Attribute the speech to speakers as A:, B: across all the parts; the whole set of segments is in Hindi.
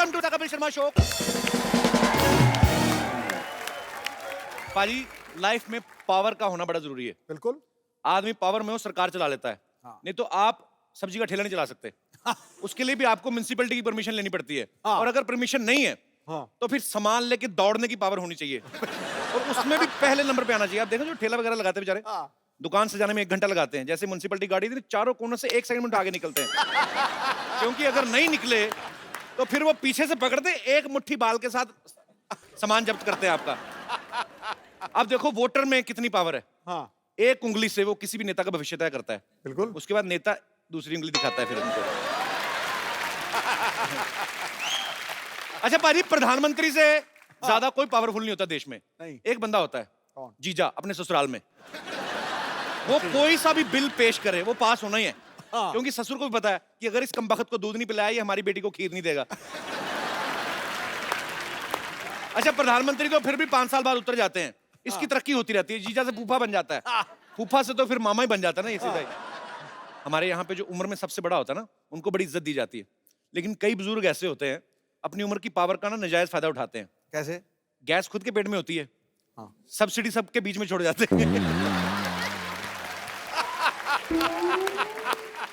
A: Welcome to the Kapil Sharma show. पाजी, लाइफ में पावर का होना बड़ा जरूरी है।
B: बिल्कुल।
A: आदमी पावर में हो, सरकार चला लेता है।
B: हाँ।
A: नहीं तो आप सब्जी का ठेला नहीं चला सकते। उसके लिए भी आपको म्युनिसिपैलिटी की परमिशन लेनी पड़ती है।
B: हाँ।
A: और अगर परमिशन नहीं है
B: हाँ।
A: तो फिर सामान लेके दौड़ने की पावर होनी चाहिए। और उसमें भी पहले नंबर पे आना चाहिए। आप देखो जो ठेला वगैरह लगाते हैं बेचारे,
B: हाँ।
A: दुकान से जाने में 1 घंटा लगाते हैं। जैसे म्युनिसिपैलिटी गाड़ी थी, चारों कोनों से 1 सेकंड में आगे निकलते हैं। क्योंकि अगर नहीं निकले तो फिर वो पीछे से पकड़ते, एक मुट्ठी बाल के साथ सामान जब्त करते हैं आपका। अब देखो वोटर में कितनी पावर है।
B: हाँ।
A: एक उंगली से वो किसी भी नेता का भविष्य तय करता है।
B: बिल्कुल।
A: उसके बाद नेता दूसरी उंगली दिखाता है फिर उनको। अच्छा पाजी, प्रधानमंत्री से ज्यादा कोई पावरफुल नहीं होता देश में।
B: नहीं।
A: एक बंदा होता है।
B: कौन?
A: जीजा, अपने ससुराल में। वो कोई सा भी बिल पेश करे वो पास होना ही है।
B: हाँ।
A: क्योंकि ससुर को भी पता है कि अगर इस कमबख्त को दूध नहीं पिलाया, ये हमारी बेटी को खीर नहीं देगा। अच्छा, प्रधानमंत्री तो फिर भी 5 साल बाद उतर जाते हैं। इसकी तरक्की होती रहती है। जीजा से फूफा बन जाता है। फूफा से तो फिर मामा ही बन जाता है ना, ये सीधा ही। हमारे यहाँ पे जो उम्र में सबसे बड़ा होता है ना, उनको बड़ी इज्जत दी जाती है। लेकिन कई बुजुर्ग ऐसे होते हैं, अपनी उम्र की पावर का ना नाजायज फायदा उठाते हैं।
B: कैसे?
A: गैस खुद के पेट में होती है,
B: हाँ।
A: सब्सिडी सबके बीच में छोड़ जाते हैं।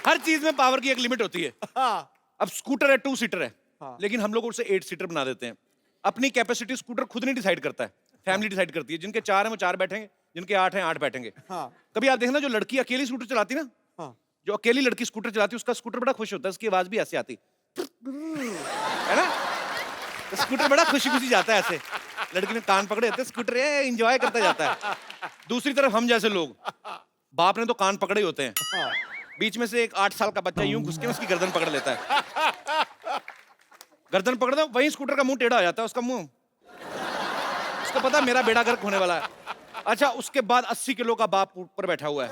A: हर चीज में पावर की एक लिमिट होती है।
B: हाँ।
A: अब स्कूटर है 2 सीटर है।
B: हाँ।
A: लेकिन हम लोग उसे 8 सीटर बना देते हैं। अपनी कैपेसिटी स्कूटर खुद नहीं डिसाइड करता है, फैमिली डिसाइड करती है। जिनके 4 हैं वो 4 बैठेंगे, जिनके 8 हैं 8 बैठेंगे।
B: हाँ।
A: कभी आप देखना, जो लड़की अकेली स्कूटर चलाती ना,
B: हाँ।
A: जो अकेली लड़की स्कूटर चलाती है, उसका स्कूटर बड़ा खुश होता है। उसकी आवाज भी ऐसे आती है ना, स्कूटर बड़ा खुशी खुशी जाता है ऐसे। लड़की ने कान पकड़े होते, स्कूटर एंजॉय करता जाता है। दूसरी तरफ हम जैसे लोग, बाप ने तो कान पकड़े ही होते हैं,
B: हाँ।
A: बीच में से एक 8 साल का बच्चा यूं घुस के उसकी गर्दन पकड़ लेता है। गर्दन पकड़ दो, वहीं स्कूटर का मुंह टेढ़ा हो जाता है। उसका मुंह, उसको पता है मेरा बेड़ा गर्क होने वाला है। अच्छा, उसके बाद 80 किलो का बाप ऊपर बैठा हुआ है।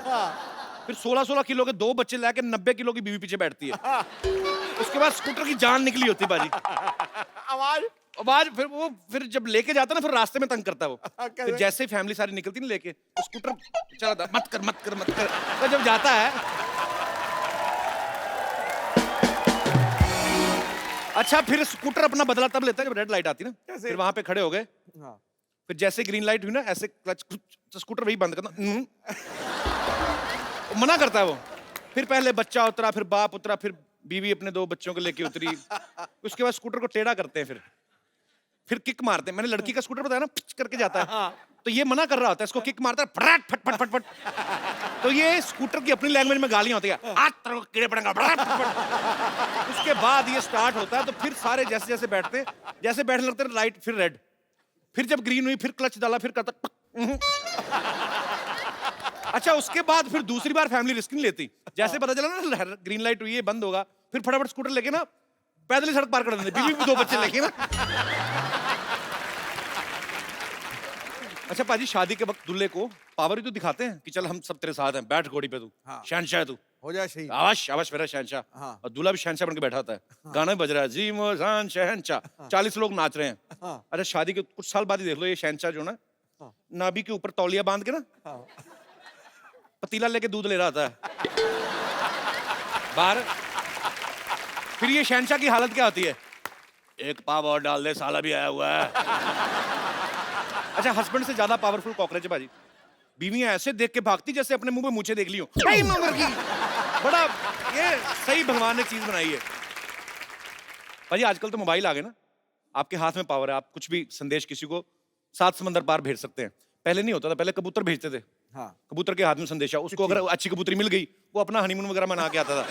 A: फिर 16-16 किलो के 2 बच्चे लाके 90 किलो की बीवी पीछे बैठती है। उसके बाद स्कूटर की जान निकली होती है बाजी। आवाज फिर जब लेके जाता ना, फिर रास्ते में तंग करता है वो। फिर जैसे ही फैमिली सारी निकलती ना लेके, तो स्कूटर चलाता, मत कर मत कर मत कर। तो जब जाता है, अच्छा फिर स्कूटर अपना बदला तब लेता है जब रेड लाइट आती ना। फिर वहां पे खड़े हो गए,
B: हाँ।
A: फिर जैसे ग्रीन लाइट हुई ना, ऐसे क्लच, तो स्कूटर वही बंद करना। मना करता है वो। फिर पहले बच्चा उतरा, फिर बाप उतरा, फिर बीवी अपने 2 बच्चों को लेके उतरी। उसके बाद स्कूटर को टेढ़ा करते हैं, फिर किक मारते हैं। मैंने लड़की का स्कूटर बताया ना, पिच करके जाता है। तो ये मना कर रहा होता है, इसको किक मारता है, फटाट फट फट फट फट। तो ये स्कूटर की अपनी लैंग्वेज में गालियां होती है, आज तेरे को कीड़े पड़ेंगे, फटाट फट फट। उसके बाद ये स्टार्ट होता है, तो फिर सारे जैसे जैसे बैठते हैं, जैसे बैठने लगते हैं, लाइट फिर रेड, फिर जब ग्रीन हुई, फिर क्लच डाला, फिर करता। अच्छा, उसके बाद फिर दूसरी बार फैमिली रिस्क नहीं लेती। जैसे पता चला ना ग्रीन लाइट हुई है, बंद होगा, फिर फटाफट स्कूटर लेके ना पैदल ही सड़क पार कर देते, बीवी भी 2 बच्चे लेके ना। अच्छा पाजी, शादी के वक्त दूल्हे को पावर ही तो दिखाते हैं कि चल हम सब तेरे साथ हैं, बैठ घोड़ी पे तू।
B: हाँ।
A: शहनशाह है तू,
B: हो जाए सही।
A: आवाज आवाज मेरा शहनशाह।
B: हाँ।
A: और दूल्हा भी शहनशाह बन के बैठा होता है। गाना भी बज रहा है, जी मोजान शहनशाह। 40 लोग नाच रहे हैं।
B: हाँ।
A: अच्छा, शादी के कुछ साल बाद ही देख लो, ये शहनशाह जो ना,
B: हाँ।
A: नाभि के ऊपर तौलिया बांध के ना,
B: हाँ।
A: पतीला लेके दूध ले रहा था बाहर। फिर ये शहनशाह की हालत क्या होती है, एक पाव और डाल दे, साला भी आया हुआ है। अच्छा, हस्बैंड से ज्यादा पावरफुल कॉकरोच है बाजी। बीवियां ऐसे देख के भागती जैसे अपने मुंह पे मूछें देख ली हो। बड़ा ये सही भगवान ने चीज बनाई है भाजी। आजकल तो मोबाइल आ गए ना, आपके हाथ में पावर है। आप कुछ भी संदेश किसी को 7 समंदर पार भेज सकते हैं। पहले नहीं होता था, पहले कबूतर भेजते थे।
B: हाँ।
A: कबूतर के हाथ में संदेशा, उसको अगर अच्छी कबूतरी मिल गई, वो अपना हनीमून वगैरह मना के आता था।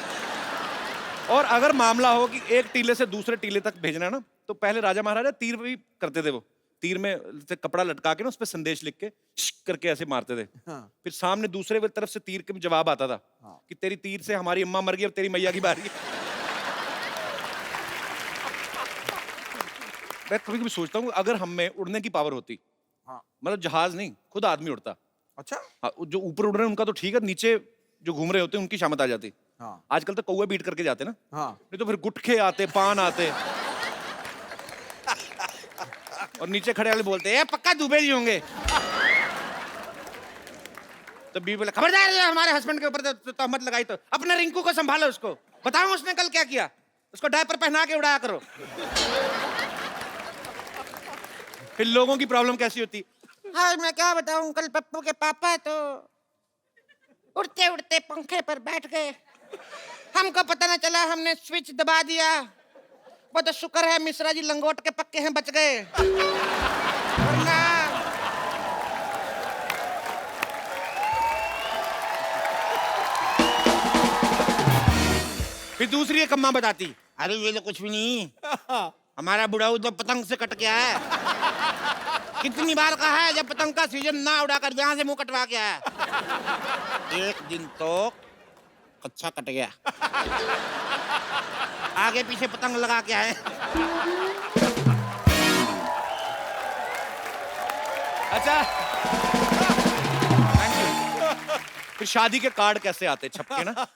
A: और अगर मामला हो कि एक टीले से दूसरे टीले तक भेजना है ना, तो पहले राजा महाराजा तीर भी करते थे। वो तीर में से कपड़ा लटका के ना, उस पर संदेश लिख के शिक करके ऐसे मारते थे।
B: हाँ।
A: फिर सामने दूसरे तरफ से तीर के जवाब आता था।
B: हाँ।
A: कि तेरी तीर से हमारी अम्मा मर गई, अब तेरी मैया की बारी है। मैं कभी कभी सोचता हूँ, अगर हम में उड़ने की पावर होती,
B: हाँ।
A: मतलब जहाज नहीं, खुद आदमी उड़ता।
B: अच्छा।
A: हाँ, जो ऊपर उड़ रहे हैं उनका तो ठीक है, नीचे जो घूम रहे होते हैं उनकी शामत आ जाती।
B: हाँ।
A: आजकल तो कौवे बीट करके जाते ना।
B: हाँ।
A: नहीं तो फिर गुटखे आते, पान आते, और नीचे खड़े वाले बोलते हैं पक्का दुबे जी होंगे। तो बीवी बोले, खबरदार हमारे हस्बैंड के ऊपर तहमत लगाई तो अपने रिंकू को संभालो, उसको बताओ उसने कल क्या किया। उसको डायपर पहना के उड़ाया करो। फिर लोगों की प्रॉब्लम कैसी होती?
B: हाँ मैं क्या बताऊं, कल पप्पू के पापा तो उड़ते उड़ते पंखे पर बैठ गए, हमको पता न चला, हमने स्विच दबा दिया। वो तो शुक्र है मिश्रा जी लंगोट के पक्के हैं, बच गए, वरना
A: फिर दूसरी एक अम्मा बताती,
B: अरे ये तो कुछ भी नहीं, हमारा बुढ़ाऊ तो पतंग से कट गया है। कितनी बार कहा है जब पतंग का सीजन ना उड़ाकर यहाँ से मुंह कटवा के आया। एक दिन तो कच्चा कट गया, आगे पीछे पतंग लगा के आए।
A: अच्छा थैंक यू। फिर शादी के कार्ड कैसे आते छपके ना,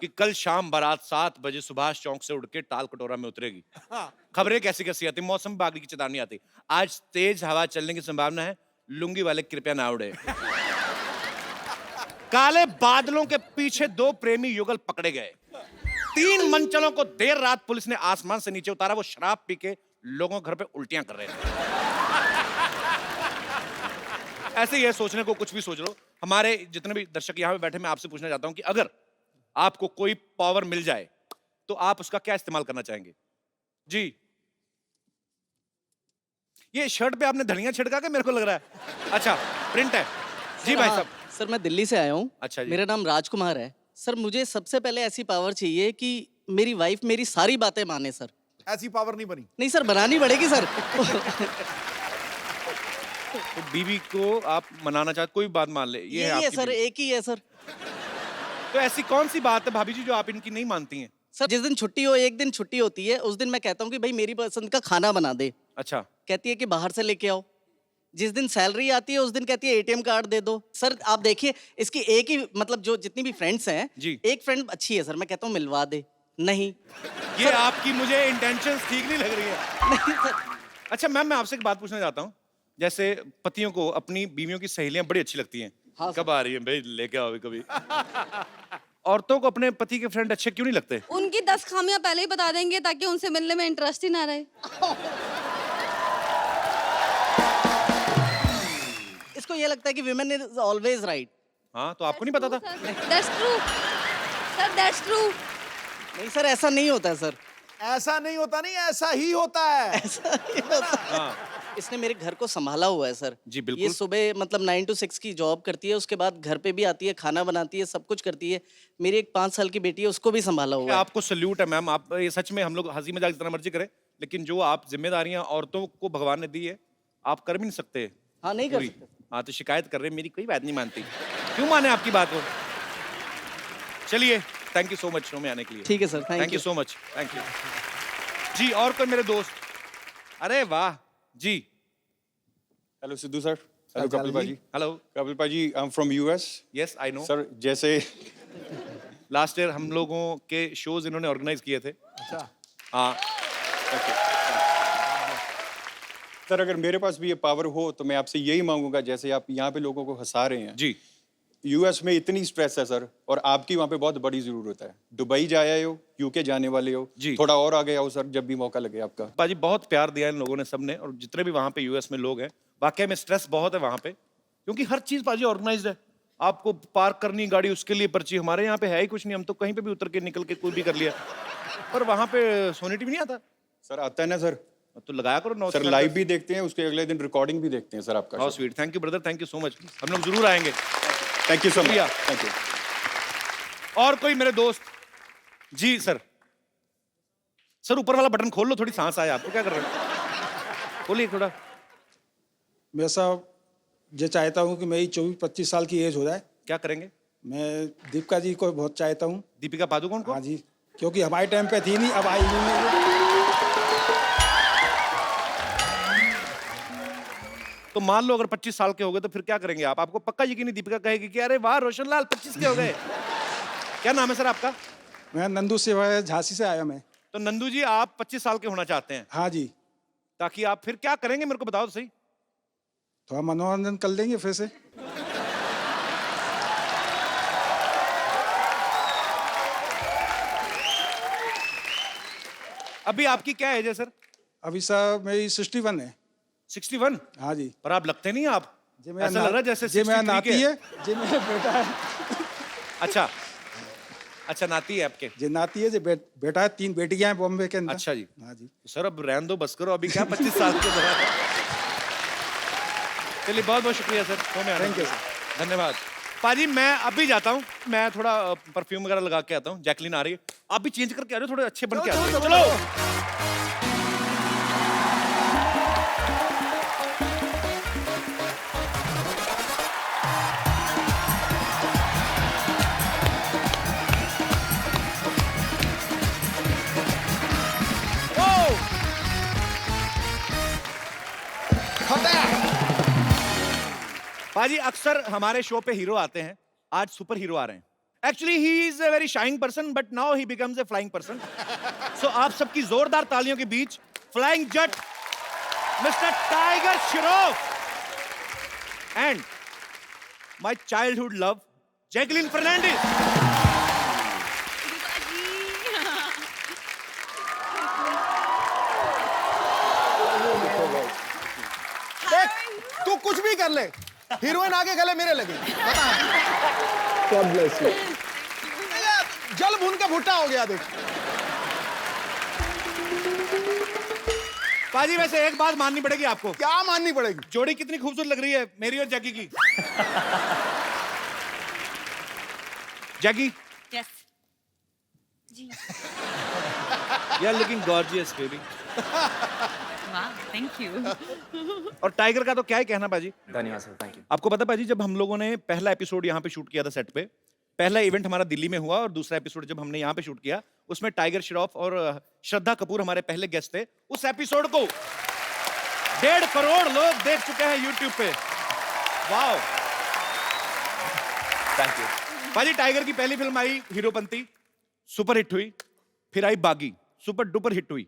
A: कि कल शाम बारात 7 बजे सुभाष चौक से उड़ के टाल कटोरा में उतरेगी। खबरें कैसी कैसी आती, मौसम विभाग की चेतावनी आती, आज तेज हवा चलने की संभावना है, लुंगी वाले कृपया ना उड़े। काले बादलों के पीछे 2 प्रेमी युगल पकड़े गए। 3 मंचलों को देर रात पुलिस ने आसमान से नीचे उतारा, वो शराब पी के लोगों के घर पे उल्टियां कर रहे थे। ऐसे ही है, सोचने को कुछ भी सोच लो। हमारे जितने भी दर्शक यहाँ पे बैठे, मैं आपसे पूछना चाहता हूं कि अगर आपको कोई पावर मिल जाए तो आप उसका क्या इस्तेमाल करना चाहेंगे? जी, ये शर्ट पे आपने धनिया छिड़का के मेरे को लग रहा है। अच्छा प्रिंट है जी भाई साहब।
C: सर मैं दिल्ली से आया हूँ।
A: अच्छा जी।
C: मेरा नाम राजकुमार है सर। मुझे सबसे पहले ऐसी पावर चाहिए कि मेरी वाइफ मेरी सारी बातें माने सर।
D: ऐसी पावर नहीं बनी।
C: नहीं सर, बनानी पड़ेगी सर।
A: तो बीवी को आप मनाना चाहते, कोई बात मान ले, ये है
C: यही है
A: आपकी
C: सर,
A: बीवी।
C: एक ही है सर।
A: तो ऐसी कौन सी बात है भाभी जी जो आप इनकी नहीं मानती हैं?
C: सर जिस दिन छुट्टी हो, एक दिन छुट्टी होती है, उस दिन मैं कहता हूँ कि भाई मेरी पसंद का खाना बना दे।
A: अच्छा,
C: कहती है कि बाहर से लेके आओ। जिस दिन सैलरी आती है उस दिन कहती है एटीएम कार्ड दे दो। सर आप देखिए, इसकी एक ही मतलब जो जितनी भी फ्रेंड्स हैं,
A: जी।
C: एक फ्रेंड अच्छी है सर, मैं कहता हूँ मिलवा दे, नहीं।
A: ये आपकी मुझे इंटेंशंस ठीक नहीं लग रही है।
C: नहीं सर।
A: अच्छा मैम, मैं आपसे एक बात पूछना चाहता हूँ, जैसे पतियों को अपनी बीवियों की सहेलियां बड़ी अच्छी लगती हैं।
C: हाँ
A: कब आ रही है भाई, लेके आओ कभी। औरतों को अपने पति के फ्रेंड अच्छे क्यों नहीं लगते?
E: उनकी 10 खामियां पहले ही बता देंगे ताकि उनसे मिलने में इंटरेस्ट ही ना रहे।
C: इसको ये लगता है कि विमेन इज ऑलवेज राइट।
A: हाँ, तो आपको नहीं पता था?
E: That's true sir, that's true.
C: नहीं सर, ऐसा नहीं होता है सर।
D: ऐसा नहीं होता, नहीं ऐसा ही होता है।
C: ऐसा नहीं होता।
A: हाँ
C: इसने मेरे घर को संभाला हुआ है सर।
A: जी बिल्कुल।
C: ये सुबह मतलब 9 to 6 की जॉब करती है, उसके बाद घर पे भी आती है, खाना बनाती है, सब कुछ करती है। मेरी एक 5 साल की बेटी है, उसको भी संभाला हुआ है।
A: आपको सल्यूट है मैम। आप ये सच में, हम लोग हंसी मजाक जितना मर्जी करें, लेकिन जो आप जिम्मेदारियां औरतों को भगवान ने दी है, आप कर भी नहीं सकते।
C: हाँ नहीं कर
A: पूरी।
C: सकते।
A: हाँ, तो शिकायत कर रहे हैं, मेरी कोई बात नहीं मानती। क्यों माने आपकी बात को? चलिए, thank you so much show में आने के लिए।
C: ठीक है sir,
A: thank you so much, thank you जी। और कोई मेरे दोस्त? अरे वाह जी।
F: Hello Sidhu sir. Hello Kapil भाजी।
A: हेलो
F: कपिल भाजी, I am from US.
A: Yes I know
F: sir जैसे
A: लास्ट ईयर हम लोगों के शोज इन्होंने ऑर्गेनाइज किए थे।
D: अच्छा,
A: हाँ
F: सर, अगर मेरे पास भी ये पावर हो तो मैं आपसे यही मांगूंगा, जैसे आप यहाँ पे लोगों को हंसा रहे हैं।
A: जी।
F: यूएस में इतनी स्ट्रेस है सर, और आपकी वहाँ पे बहुत बड़ी जरूरत है। दुबई जा आए हो, यूके जाने वाले हो,
A: जी।
F: थोड़ा और आगे आओ सर, जब भी मौका लगे आपका।
A: बाजी बहुत प्यार दिया इन लोगों ने, सबने, और जितने भी वहाँ पे यूएस में लोग हैं, वाकई में स्ट्रेस बहुत है वहाँ पे, क्योंकि हर चीज बाजी ऑर्गेनाइज्ड है। आपको पार्क करनी गाड़ी, उसके लिए पर्ची। हमारे यहाँ पे है ही कुछ नहीं, हम तो कहीं पे भी उतर के निकल के कोई भी कर लिया। पर वहाँ पे सोनी टीवी नहीं आता।
F: सर आता है ना सर।
A: तो लगाया करो 9
F: सर लाइव भी देखते हैं, उसके अगले दिन रिकॉर्डिंग भी देखते हैं सर आपका।
A: How sweet, thank you brother, thank you so much. हम लोग जरूर आएंगे।
F: थैंक यू सो मच,
A: शुक्रिया।
F: Thank you.
A: और कोई मेरे दोस्त? जी सर। सर ऊपर वाला बटन खोल लो, थोड़ी सांस आए आपको। क्या कर रहे हो? खोलिए थोड़ा।
G: मैं साहब ये चाहता हूँ कि मेरी 24-25 साल की एज हो जाए।
A: क्या करेंगे?
G: मैं दीपिका जी को बहुत चाहता हूँ।
A: दीपिका पादुकोण को?
G: हाँ जी, क्योंकि हमारे टाइम पे थी नहीं, अब आई नहीं।
A: तो मान लो अगर 25 साल के हो गए तो फिर क्या करेंगे आप? आपको पक्का यकीन नहीं दीपिका कहेगी कि अरे वाह रोशन लाल 25 के हो गए। क्या नाम है सर आपका?
G: मैं नंदू से, झांसी से आया मैं।
A: तो नंदू जी, आप 25 साल के होना चाहते हैं,
G: हाँ जी,
A: ताकि आप फिर क्या करेंगे मेरे को बताओ तो सही।
G: थोड़ा मनोरंजन कर लेंगे फिर से।
A: अभी आपकी क्या एज है सर?
G: अभी सर मेरी 61 है।
A: 61?
G: हाँ जी।
A: पर आप लगते नहीं आप,
G: जे मेरा
A: ऐसा लग रहा है जैसे
G: जे मेरा
A: 63
G: नाती
A: के।
G: है, जे मेरा बेटा है,
A: अच्छा, अच्छा नाती है आपके।
G: जे नाती है, जे बेटा है, 3 बेटियां हैं बॉम्बे के अंदर।
A: अच्छा जी।
G: हाँ जी।
A: सर अब रहने दो, बस करो, अभी क्या 25 साल के बाद। चलिए बहुत बहुत शुक्रिया सर, शो में आने
G: Thank you,
A: के लिए। धन्यवाद। पाजी मैं अभी जाता हूँ, मैं थोड़ा परफ्यूम वगैरह लगा के आता हूँ। जैकलीन आ रही है, आप भी चेंज करके आ रहे हो, थोड़े अच्छे बन के आ रहे हो। चलो पाजी अक्सर हमारे शो पे हीरो आते हैं, आज सुपर हीरो आ रहे हैं। Actually he is a very shying person but now he becomes a flying person. So आप सबकी जोरदार तालियों के बीच flying Jatt mister Tiger Shroff and my childhood love Jacqueline Fernandez.
D: तू कुछ भी कर ले, हीरोइन आगे गले मेरे लगे।
H: God bless you.
D: जल भून का भुट्टा हो गया देख।
A: पाजी वैसे एक बात माननी पड़ेगी आपको,
D: क्या माननी पड़ेगी?
A: जोड़ी कितनी खूबसूरत लग रही है मेरी और जैकी की। Jackie
E: yes ji
A: you are looking gorgeous baby.
E: वाह थैंक यू।
A: और टाइगर का तो क्या ही कहना पाजी।
H: धन्यवाद सर, थैंक यू।
A: आपको पता पाजी, जब हम लोगों ने पहला एपिसोड यहाँ पे शूट किया था सेट पे, पहला इवेंट हमारा दिल्ली में हुआ और दूसरा एपिसोड जब हमने यहाँ पे शूट किया उसमें टाइगर श्रॉफ और श्रद्धा कपूर हमारे पहले गेस्ट थे। उस एपिसोड को 1.5 करोड़ लोग देख चुके हैं यूट्यूब पे। Wow
H: thank you.
A: पाजी टाइगर की पहली फिल्म आई हीरोपंती, सुपर हिट हुई। फिर आई बागी, सुपर डुपर हिट हुई।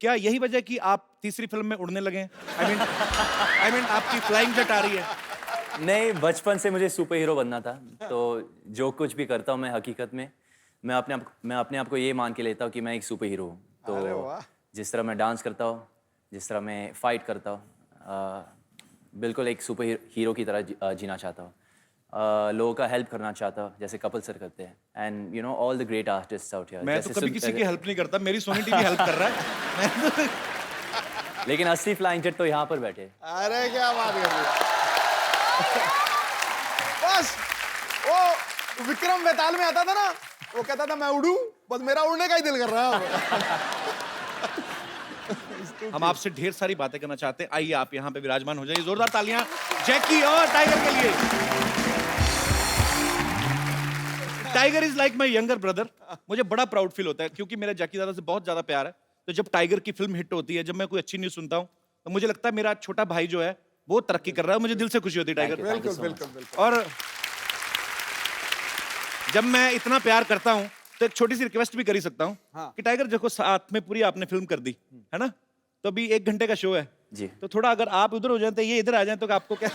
A: क्या यही वजह कि आप तीसरी फिल्म में उड़ने लगे हैं? आई मीन आपकी फ्लाइंग जेट आ रही है।
H: नहीं, बचपन से मुझे सुपर हीरो बनना था, तो जो कुछ भी करता हूँ मैं हकीकत में मैं अपने आप को ये मान के लेता हूँ कि मैं एक सुपर हीरो हूँ। तो जिस तरह मैं डांस करता हूँ, जिस तरह मैं फाइट करता हूँ, बिल्कुल एक सुपर हीरो की तरह जीना चाहता हूँ। लोगों का हेल्प करना चाहता हूँ जैसे कपिल सर करते हैं। And you know all the great artists out here.
A: मैं तो कभी किसी की हेल्प नहीं करता, मेरी सोनी टीवी हेल्प कर रहा है।
H: लेकिन 80 फ्लाइंग जेट तो यहाँ पर बैठे।
D: अरे क्या बात कर रही है। बस वो विक्रम बेताल में आता था ना, वो कहता था मैं उड़ूं, बस मेरा उड़ने का ही दिल कर रहा है।
A: हम आपसे ढेर सारी बातें करना चाहते हैं, आइए आप यहाँ पे विराजमान हो जाइए। जोरदार तालियां जैकी और टाइगर के लिए। Tiger is like my younger brother. मुझे बड़ा प्राउड फील होता है क्योंकि मेरा जैकी दादा से बहुत ज्यादा प्यार है। तो जब टाइगर की फिल्म हिट होती है, जब मैं कोई अच्छी न्यूज सुनता हूँ, तो मुझे लगता है मेरा छोटा भाई जो है वो तरक्की कर रहा है। मुझे दिल से खुशी होती है टाइगर।
D: बिल्कुल बिल्कुल बिल्कुल।
A: और जब मैं इतना प्यार करता हूँ तो एक छोटी सी रिक्वेस्ट भी कर ही सकता हूँ कि टाइगर देखो साथ में पूरी आपने फिल्म कर दी है ना, तो अभी 1 घंटे का शो है
H: जी।
A: तो थोड़ा अगर आप उधर हो जाए तो ये इधर आ जाए तो आपको क्या।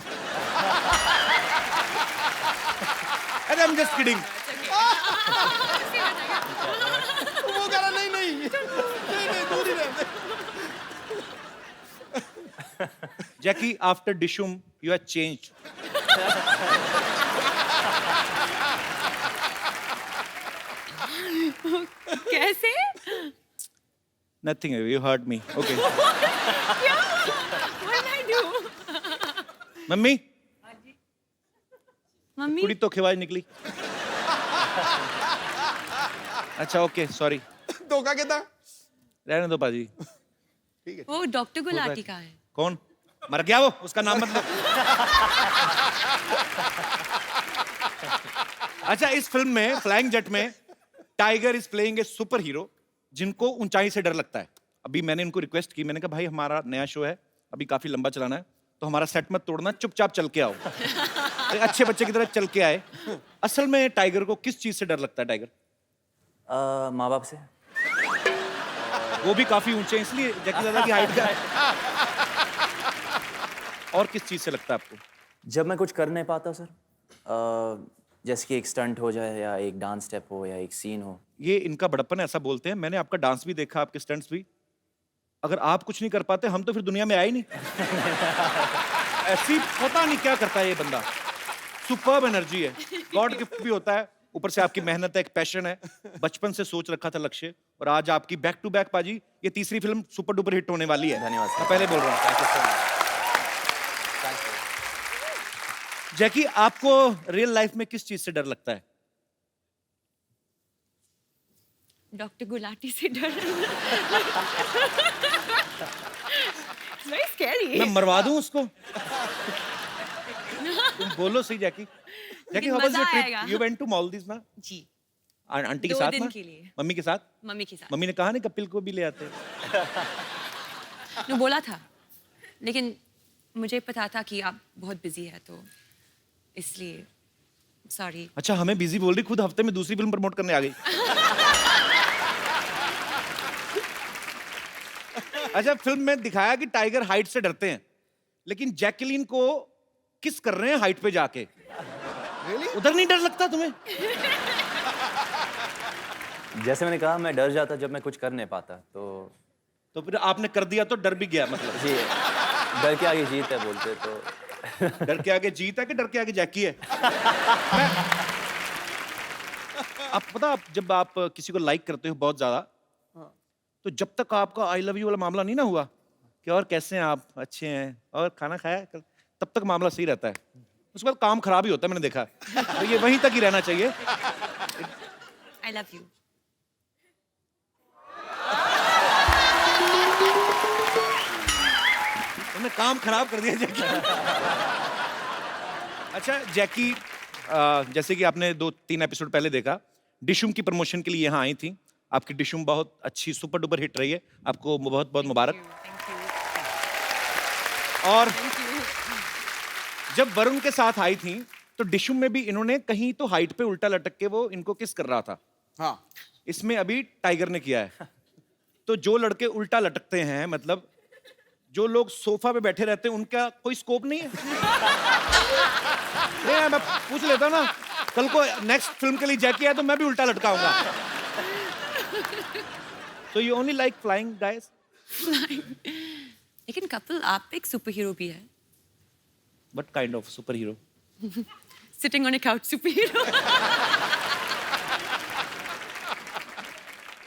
A: अरे आई एम जस्ट किडिंग।
D: वो कह रहा नहीं नहीं नहीं नहीं, दूर ही रहते।
A: Jackie after Dishoom you have changed.
E: कैसे?
A: Nothing, you hurt me. Okay
E: क्या? What did I do?
A: Mummy,
E: mummy
A: कुड़ी तो खिवाज निकली। अच्छा ओके सॉरी,
D: धोखा कितना?
A: रहने दो पाजी।
E: वो डॉक्टर गुलाटी का है।
A: कौन मर गया? वो उसका नाम मत लो। अच्छा इस फिल्म में फ्लाइंग जेट में tiger is playing a super hero जिनको ऊंचाई से डर लगता है। अभी मैंने इनको रिक्वेस्ट की, मैंने कहा भाई हमारा नया शो है, अभी काफी लंबा चलाना है, तो हमारा सेट मत तोड़ना, चुपचाप चल के आओ। एक अच्छे बच्चे की तरह चल के आए। असल में टाइगर को किस चीज से डर लगता है? टाइगर
H: माँ बाप से।
A: वो भी काफी ऊंचे हैं इसलिए जैकी दादा की हाइट का है। और किस चीज से लगता है आपको?
H: जब मैं कुछ कर नहीं पाता सर, जैसे कि एक स्टंट हो जाए या एक डांस स्टेप हो या एक सीन हो।
A: ये इनका बड़प्पन है, ऐसा बोलते हैं। मैंने आपका डांस भी देखा, आपके स्टंट्स भी, अगर आप कुछ नहीं कर पाते हम तो फिर दुनिया में आए ही नहीं। ऐसी पता नहीं क्या करता है ये बंदा। सुपर्ब एनर्जी है, गॉड गिफ्ट भी होता है, ऊपर से आपकी मेहनत है, एक पैशन है, बचपन से सोच रखा था लक्ष्य, और आज आपकी बैक टू बैक पाजी ये तीसरी फिल्म सुपर डुपर हिट होने वाली है।
H: धन्यवाद सर।
A: मैं पहले बोल रहा हूँ।
H: Thank you so much.
A: Jackie, आपको रियल लाइफ में किस चीज से डर लगता है?
I: डॉक्टर गुलाटी से डर वेरी स्कैरी।
A: मैं मरवा दूं उसको? तुम बोलो सही Jackie. Jackie, how was your
I: आएगा।
A: Trip? You went to Maldives ना?
I: जी,
A: आंटी के
I: 2
A: साथ
I: दिन
A: ना?
I: के लिए।
A: मम्मी के साथ?
I: मम्मी के साथ।
A: मम्मी ने कहा नहीं कपिल को भी ले आते?
I: ने बोला था, लेकिन मुझे पता था कि आप बहुत बिजी है, तो इसलिए सॉरी।
A: अच्छा, हमें बिजी बोल रही, खुद हफ्ते में दूसरी फिल्म प्रमोट करने आ गई। अच्छा, फिल्म में दिखाया कि टाइगर हाइट से डरते हैं, लेकिन जैकलीन को किस कर रहे हैं हाइट पे जाके। उधर नहीं डर लगता तुम्हें?
H: जैसे मैंने कहा, मैं डर जाता जब मैं कुछ कर नहीं पाता,
A: तो फिर आपने कर दिया तो डर भी गया मतलब।
H: जी, डर के आगे जीत है बोलते तो।
A: डर के आगे जीत है कि डर के आगे जैकी है? आप पता, आप जब आप किसी को लाइक करते हो बहुत ज्यादा, तो जब तक आपका आई लव यू वाला मामला नहीं ना हुआ कि और कैसे हैं आप, अच्छे हैं और खाना खाया है? तब तक मामला सही रहता है, उसके बाद काम खराब ही होता है, मैंने देखा। तो ये वहीं तक ही रहना चाहिए।
I: I love you.
A: तुमने काम खराब कर दिया जैकी। अच्छा जैकी, जैसे कि आपने 2-3 एपिसोड पहले देखा, डिशुम की प्रमोशन के लिए यहाँ आई थी। आपकी डिशुम बहुत अच्छी सुपर डुपर हिट रही है, आपको बहुत बहुत मुबारक। और जब वरुण के साथ आई थी तो डिशुम में भी इन्होंने कहीं तो हाइट पे उल्टा लटक के वो इनको किस कर रहा था।
D: हाँ,
A: इसमें अभी टाइगर ने किया है। तो जो लड़के उल्टा लटकते हैं, मतलब जो लोग सोफा पे बैठे रहते हैं, उनका कोई स्कोप नहीं है? नहीं, मैं पूछ लेता ना, कल को नेक्स्ट फिल्म के लिए जैकी है तो मैं भी उल्टा लटकाऊंगा। तो you only like flying guys?
I: लेकिन कपिल, आप एक सुपर हीरो भी है।
A: What kind of super hero?
I: Sitting on a couch super hero.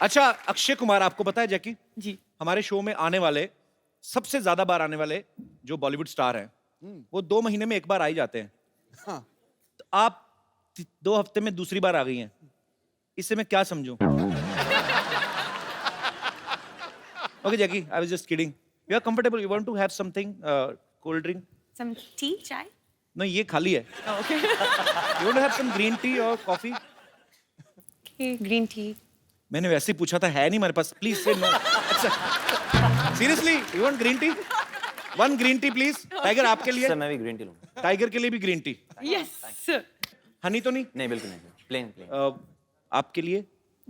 A: अच्छा, अक्षय कुमार, आपको पता है जैकी,
I: जी।
A: हमारे शो में आने वाले, सबसे ज्यादा बार आने वाले जो बॉलीवुड स्टार हैं, वो 2 महीने में एक बार आ ही जाते हैं।
D: हाँ।
A: तो आप 2 हफ्ते में दूसरी बार आ गई हैं, इससे मैं क्या समझूं? Okay Jackie, I was just kidding. You are comfortable? You want to have something, cold drink?
I: Some tea, chai?
A: नहीं, ये खाली है।
I: Okay.
A: You want to have some green tea और कॉफी?
I: Green tea.
A: मैंने वैसे ही पूछा था, है नहीं हमारे पास, प्लीज से नो। अच्छा, seriously you want green tea? 1 green tea please. Tiger, आपके लिए?
H: सर मैं भी ग्रीन टी लूंगा।
A: टाइगर के लिए भी green tea.
I: Yes sir.
A: Honey तो नहीं?
H: नहीं, बिल्कुल नहीं, प्लेन प्लेन।
A: आपके लिए?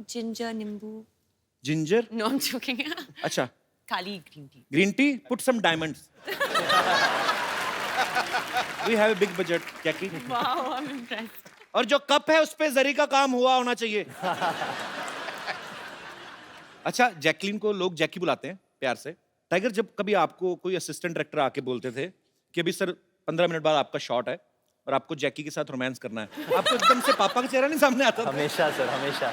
I: जिंजर, नींबू।
A: Ginger?
I: No, I am joking.
A: अच्छा,
I: खाली green tea.
A: Green tea, put some diamonds. We have a big budget Jackie.
I: Wow, I am impressed.
A: और जो कप है उस पे जरी का काम हुआ होना चाहिए। अच्छा, जैकलीन को लोग जैकी बुलाते हैं प्यार से। टाइगर, जब कभी आपको कोई असिस्टेंट डायरेक्टर आके बोलते थे कि अभी सर 15 मिनट बाद आपका शॉट है और आपको जैकी के साथ रोमांस करना है, आपको एकदम से पापा का चेहरा नहीं सामने आता था?
H: हमेशा सर, हमेशा।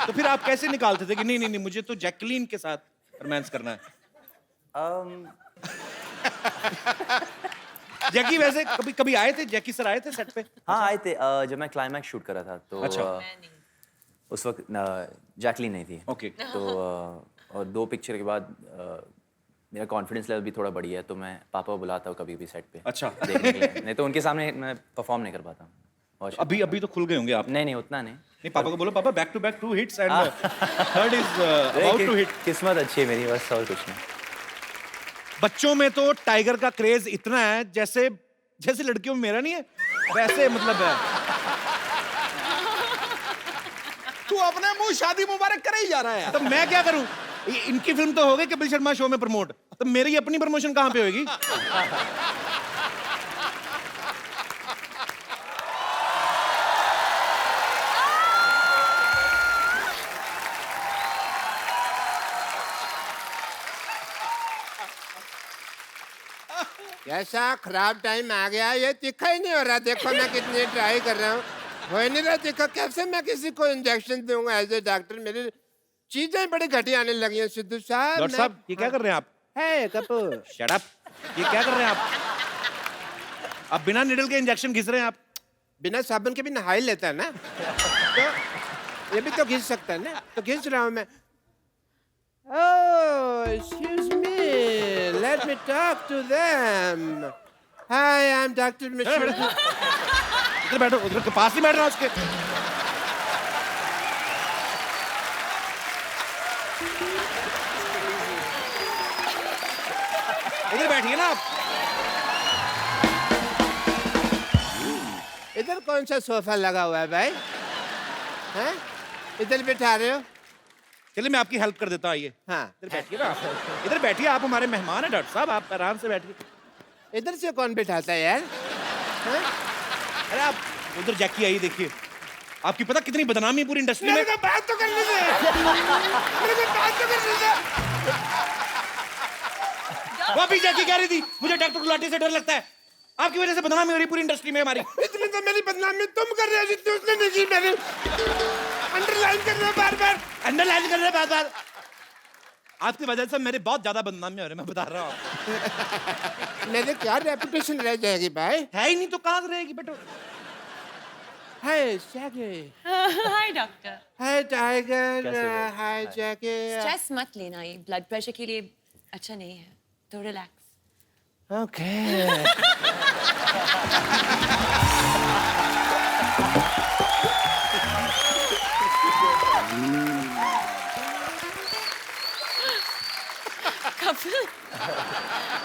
A: तो फिर आप कैसे निकालते थे कि नहीं नहीं नहीं, मुझे तो जैकलीन के साथ रोमांस करना है? जैकी, वैसे कभी कभी आए थे, जैकी सर आए थे सेट पे?
H: हाँ, आए थे। जब मैं क्लाइमैक्स शूट कर रहा था तो
A: अच्छा।
H: उस वक्त जैकलीन नहीं थी।
A: ओके।
H: तो और 2 पिक्चर के बाद मेरा कॉन्फिडेंस लेवल भी थोड़ा बढ़ी है, तो मैं पापा को बुलाता हूँ कभी भी सेट पे।
A: अच्छा।
H: देखने के लिए। नहीं तो उनके सामने मैं परफॉर्म नहीं कर पाता। और
A: अभी अभी तो खुल गए होंगे आप?
H: नहीं नहीं, उतना नहीं।
A: नहीं, पापा को बोलो, पापा back to back 2 hits and third is about to hit.
H: किस्मत अच्छी है मेरी, बस और कुछ नहीं।
A: बच्चों में तो टाइगर का क्रेज इतना है जैसे जैसे लड़कियों में मेरा नहीं है, वैसे मतलब है।
D: तू अपने मुंह शादी मुबारक करे ही जा रहा है यार।
A: तो मैं क्या करूं? इनकी फिल्म तो हो गई कपिल शर्मा शो में प्रमोट, तो मेरी अपनी प्रमोशन कहां पे होगी?
B: ऐसा खराब टाइम आ गया, ये तीखा ही नहीं हो रहा। देखो मैं कितनी ट्राई कर रहा हूँ, हो ही नहीं रहा तीखा। कैसे मैं किसी को इंजेक्शन दूंगा एज ए डॉक्टर? मेरी चीजें बड़ी घटिया आने लगी हैं सिद्धू साहब।
A: डॉक्टर साहब ये क्या कर रहे हैं आप?
B: है कपूर,
A: शट अप। ये क्या कर रहे हैं आप? आप बिना निडल के इंजेक्शन घिस रहे हैं आप।
B: बिना साबुन के भी नहा ही लेता है ना, तो ये भी तो घिस सकता है ना, तो घिस रहा हूँ मैं। Oh, excuse me. Let me talk to them. Hi, I'm Dr. Mishra.
A: इधर बैठो, उधर के पास ही बैठ रहा उसके। इधर बैठिए ना आप।
B: इधर कौन सा सोफा लगा हुआ है भाई? हैं? इधर बिठा रहे हो?
A: चलिए मैं आपकी हेल्प कर देता हूँ, आइए।
B: हाँ।
A: इधर बैठिए ना आप। इधर बैठिए, आप हमारे मेहमान हैं डॉक्टर साहब, आप आराम से बैठिए।
B: इधर से कौन बिठाता है यार? हैं?
A: अरे आप उधर जैकी आई देखिए, आपकी पता कितनी बदनामी है पूरी इंडस्ट्री में।
B: मेरे को बात तो करने दे। मेरे को बात तो करने दे।
A: वो अभी जैकी कह रही थी मुझे डॉक्टर गुलाटी से डर लगता है, आपकी वजह से बदनामी हो रही पूरी इंडस्ट्री में हमारी।
B: इतनी तो मेरी बदनामी तुम कर रहे हो जितनी उसने नहीं की। मेरी अंडरलाइन कर रहे हो बार बार,
A: अंडरलाइन कर रहे हैं बार-बार। आपकी वजह से मेरे बहुत ज्यादा बदनामी हो रही है, मैं बता रहा हूँ।
B: मेरी क्या रेपुटेशन रह जाएगी भाई?
A: है ही नहीं तो कहाँ से रहेगी बेटो।
B: Hi Jackie.
I: Hi doctor.
B: Hi Tiger. Hi Jackie.
I: Stress मत लेना, ये ब्लड प्रेशर के लिए अच्छा नहीं है, तो relax.
B: Okay.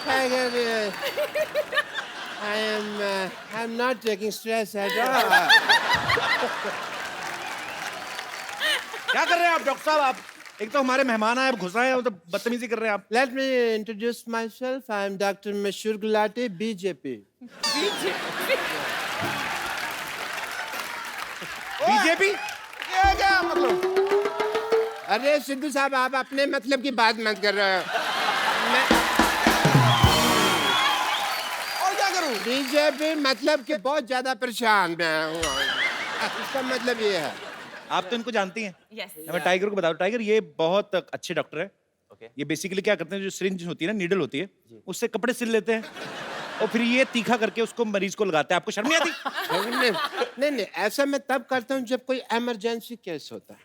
B: Tiger, I'm not taking stress at all.
A: क्या कर रहे हैं आप डॉक्टर साहब? आप एक तो हमारे मेहमान आए, अब घुस रहे हैं, तो बदतमीजी कर रहे हैं आप।
B: Let me introduce myself. I'm Dr. Mashur Gulati, BJP.
A: BJP
B: क्या क्या मतलब? अरे सिद्धू साहब, आप अपने मतलब की बात मत कर रहे हो। मैं
D: और क्या करूं?
B: बीजेपी मतलब कि बहुत ज्यादा परेशान मैं हूँ। इसका मतलब ये है।
A: आप तो इनको जानती हैं।
I: यस।
A: मैं टाइगर को बता दूं, टाइगर ये बहुत अच्छे डॉक्टर हैं।
H: Okay.
A: ये बेसिकली क्या करते हैं, जो सिरिंज होती है ना, नीडल होती है, उससे कपड़े सिल लेते हैं और फिर ये तीखा करके उसको मरीज को लगाते हैं। आपको शर्म नहीं आती?
B: नहीं नहीं, ऐसा मैं तब करता हूँ जब कोई इमरजेंसी केस होता है।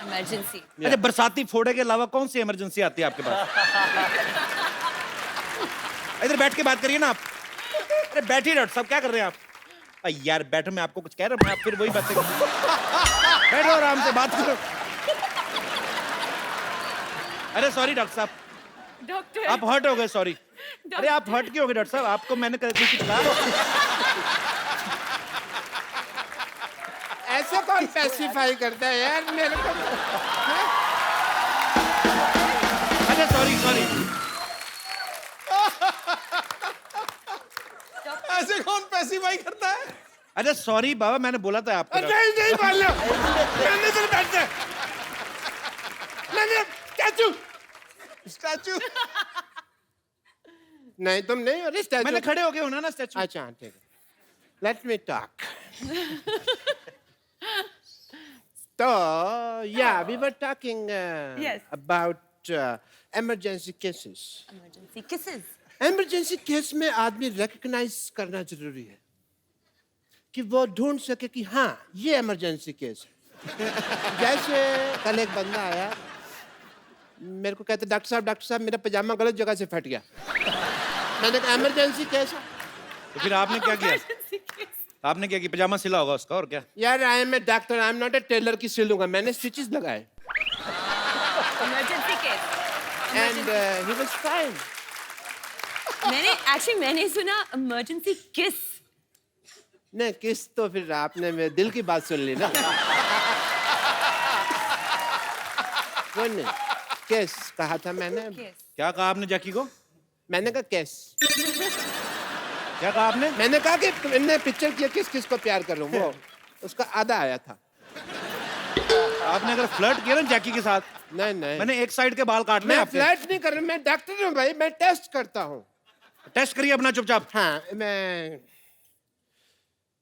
I: इमरजेंसी।
A: अच्छा, बरसाती फोड़े के अलावा कौन सी इमरजेंसी आती है आपके पास? इधर बैठ के बात करिए ना आप। अरे बैठिए डॉक्टर साहब, क्या कर रहे हैं आप? यार बैठो, मैं आपको कुछ कह रहा हूँ, आप फिर वही बातें बैठो, आराम से बात करो। अरे सॉरी डॉक्टर साहब,
I: डॉक्टर।
A: आप हर्ट हो गए, सॉरी। अरे आप हर्ट क्यों हो गए डॉक्टर साहब? आपको मैंने कुछ कहा?
B: ऐसे कौन स्पेसिफाई करता है यार मेरे को?
A: अच्छा सॉरी सॉरी।
D: ऐसे कौन पैसिफाई करता है?
A: अच्छा सॉरी बाबा, मैंने बोला था आपको।
B: नहीं नहीं बोलो, मैंने तो बैठे, मैंने स्टैचू
D: स्टैचू।
B: नहीं, तुम नहीं हो रहे स्टैचू।
A: मैंने खड़े हो गए होना ना स्टैचू।
B: अच्छा ठीक है, लेट मी टॉक। तो या we were talking
I: Yes.
B: About emergency cases.
I: Emergency cases.
B: Emergency case में आदमी रिकग्नाइज करना जरूरी है कि वो ढूंढ सके कि हाँ ये इमरजेंसी केस है। जैसे कल एक बंदा आया, मेरे को कहते डॉक्टर साहब मेरा पजामा गलत जगह से फट गया। मैंने कहा इमरजेंसी केस है।
A: तो फिर आपने क्या किया? आपने क्या किया? पजामा सिला होगा उसका, और क्या?
B: यार I am a doctor, I am not a tailor की सिलूंगा। मैंने स्टिचेस लगाए
I: emergency case.
B: And he was fine.
I: मैंने सुना इमरजेंसी किस।
B: नहीं किस तो फिर आपने मेरे दिल की बात सुन ली ना। वो नहीं, केस कहा था मैंने।
A: क्या कहा आपने जैकी को?
B: मैंने कहा केस।
A: क्या कहा आपने?
B: मैंने कहा कि तुमने पिक्चर किया किस किस को प्यार कर लूं, वो उसका आधा आया था।
A: आपने अगर फ्लर्ट किया ना जैकी के साथ,
B: नहीं नहीं,
A: मैंने एक साइड के बाल काटने
B: मैं
A: आपके।
B: फ्लर्ट नहीं कर रहा, मैं डॉक्टर हूँ भाई, मैं टेस्ट करता हूँ।
A: टेस्ट करिए अपना चुपचाप।
B: हाँ, मैं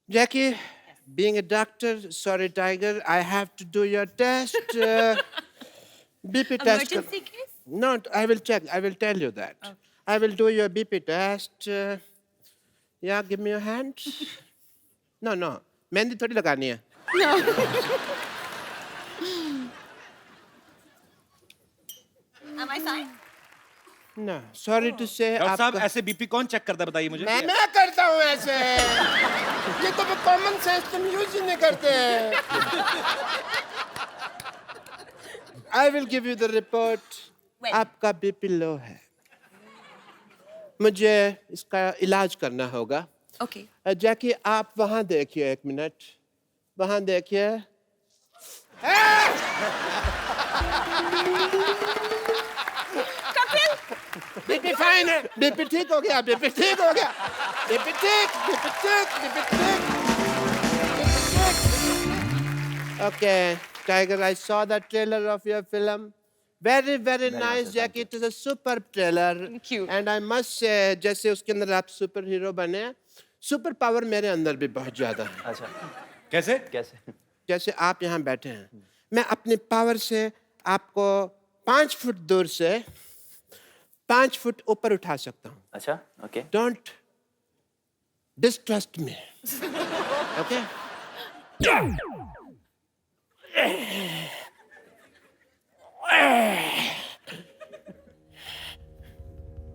B: Jackie, being a doctor, sorry Tiger, I have to do your test. BP test.
I: Emergency case?
B: No, I will check. I will tell you that. I will do your BP test. Yeah, give me your hand. No, no. Mehndi थोड़ी लगानी है.
I: Am I fine?
B: No, sorry to say.
A: Doctor साहब
B: आपका
A: ऐसे बीपी कौन चेक करता है बताइए मुझे।
B: मैं करता हूँ ऐसे. ये तो कॉमन सेंस तुम यूज ही नहीं करते. I will give you the report.
I: When?
B: आपका बीपी लो है. मुझे इसका इलाज करना होगा.
I: Okay.
B: जैकी आप वहां देखिए 1 मिनट. वहां देखिए. बीपी फाइन है. बीपी ठीक हो गया. बीपी ठीक हो गया. बीपी ठीक. बीपी ठीक. बीपी ठीक. Okay, Tiger, I saw the trailer of your film. Very, very nice, Jackie. It is a superb trailer.
I: Thank you.
B: And I must say, जैसे उसके अंदर आप सुपर हीरो बने, सुपर पावर मेरे अंदर भी बहुत ज्यादा है.
H: अच्छा
A: कैसे?
H: कैसे?
B: जैसे आप यहाँ बैठे हैं, मैं अपनी पावर से आपको 5 फुट दूर से 5 फुट ऊपर उठा सकता हूँ.
H: अच्छा okay
B: Don't distrust me. Okay?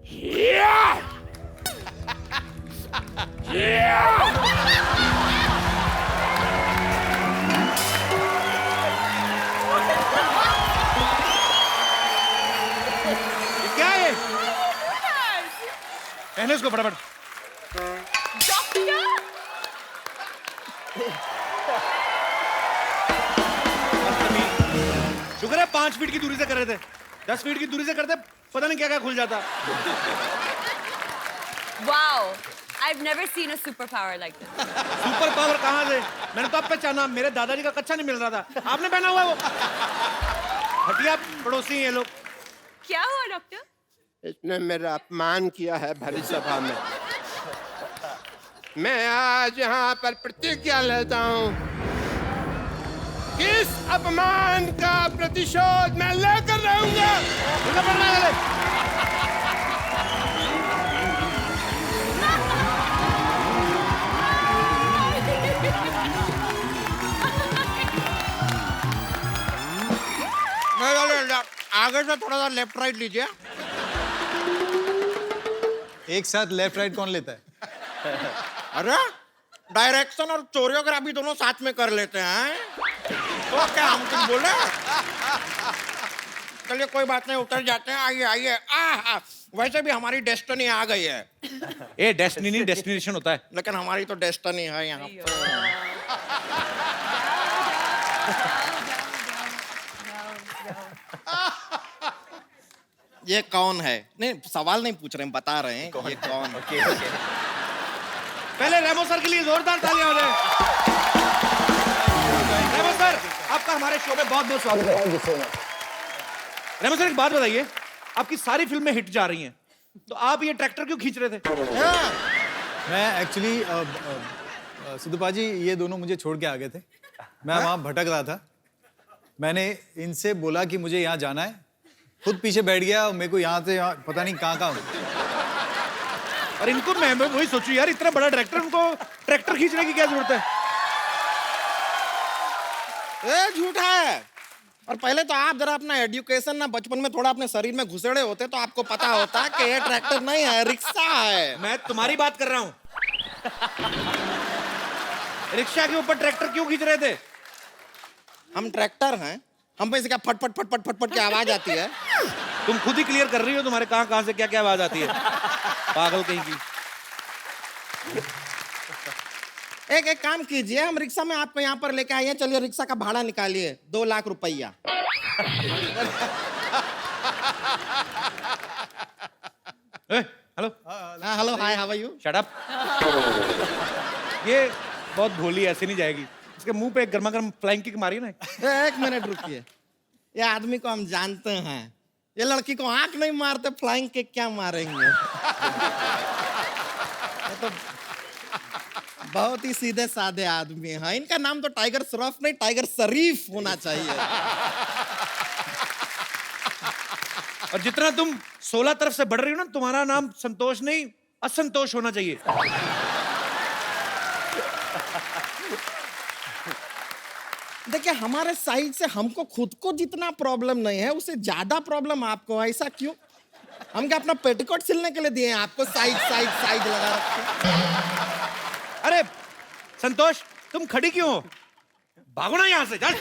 A: ये क्या है? पहने इसको फटाफट। शुक्र है 5 फीट की दूरी से कर रहे थे। 10 फीट की दूरी से करते पता नहीं क्या क्या खुल जाता।
I: Wow. I've never seen a superpower like this.
A: Super power कहाँ से? मैंने तो अब पहचाना, मेरे दादाजी का कच्चा नहीं मिल रहा था। आपने पहना हुआ है वो? हटिया पड़ोसी हैं ये लोग।
I: क्या हुआ डॉक्टर?
B: इसने मेरा अपमान किया है भरी सभा में. मैं आज यहाँ पर प्रतिज्ञा लेता हूँ कि इस अपमान का प्रतिशोध मैं लेकर रहूंगा. आगे से थोड़ा सा लेफ्ट राइट लीजिए.
D: एक साथ लेफ्ट राइट कौन लेता है?
B: अरे डायरेक्शन और कोरियोग्राफी दोनों साथ में कर लेते हैं. तो क्या हम तुम बोले? चलिए कोई बात नहीं, उतर जाते हैं. आइए आइए. वैसे भी हमारी डेस्टिनी आ गई है.
A: ए डेस्टिनी नहीं डेस्टिनेशन होता है।
B: लेकिन हमारी तो डेस्टिनी है यहाँ पर. ये कौन है? नहीं सवाल नहीं पूछ रहे हैं, बता रहे हैं ये कौन है.
H: ओके ओके
A: पहले रेमो सर के लिए जोरदार तालियां हो जाए। रेमो सर आपका हमारे शो में बहुत बहुत स्वागत है। रेमो सर एक बात बताइए, आपकी सारी फिल्में हिट जा रही हैं, तो आप ये ट्रैक्टर क्यों खींच रहे थे?
D: मैं एक्चुअली सिद्धू जी ये दोनों मुझे छोड़ के आ गए थे. मैं वहाँ भटक रहा था. मैंने इनसे बोला कि मुझे यहाँ जाना है, खुद पीछे बैठ गया. मेरे को यहाँ से यहाँ पता नहीं कहाँ
A: और इनको मैं वही सोचू यार, इतना बड़ा ट्रैक्टर, उनको ट्रैक्टर खींचने की क्या जरूरत है?
B: ए झूठा है. और पहले तो आप जरा अपना एजुकेशन ना बचपन में थोड़ा अपने शरीर में घुसेड़े होते तो आपको पता होता कि ये ट्रैक्टर नहीं है, रिक्शा है.
A: मैं तुम्हारी बात कर रहा हूँ। रिक्शा के ऊपर ट्रैक्टर क्यों खींच रहे थे?
B: हम ट्रैक्टर हैं, हम पे से क्या फट फट फट फट फट फट की आवाज आती है.
A: तुम खुद ही क्लियर कर रही हो, तुम्हारे कहाँ कहाँ से क्या क्या आवाज आती है, पागल कहीं की।
B: एक काम कीजिए, हम रिक्शा में आपको यहाँ पर लेके आइए. चलिए रिक्शा का भाड़ा निकालिए, 2 लाख रुपया.
A: हेलो
B: हाँ hello hi how are you.
A: Shut up. ये बहुत भोली, ऐसे नहीं जाएगी। इसके मुंह पे एक गर्मा गर्म फ्लाइंग किक मारी ना।
B: 1 मिनट रुकिए. ये आदमी को हम जानते हैं, ये लड़की को आंख नहीं मारते, फ्लाइंग किक क्या मारेंगे. तो बहुत ही सीधे साधे आदमी हैं। इनका नाम तो टाइगर श्रॉफ नहीं, टाइगर शरीफ होना चाहिए।
A: और जितना तुम 16 तरफ से बढ़ रही हो ना, तुम्हारा नाम संतोष नहीं असंतोष होना चाहिए।
B: देखिए, हमारे साइड से हमको खुद को जितना प्रॉब्लम नहीं है, उससे ज्यादा प्रॉब्लम आपको है। ऐसा क्यों? हम क्या अपना पेटीकोट सिलने के लिए दिए हैं आपको? साइड साइड साइड लगा रखे।
A: अरे संतोष, तुम खड़ी क्यों हो? भागो ना यहाँ से, चल।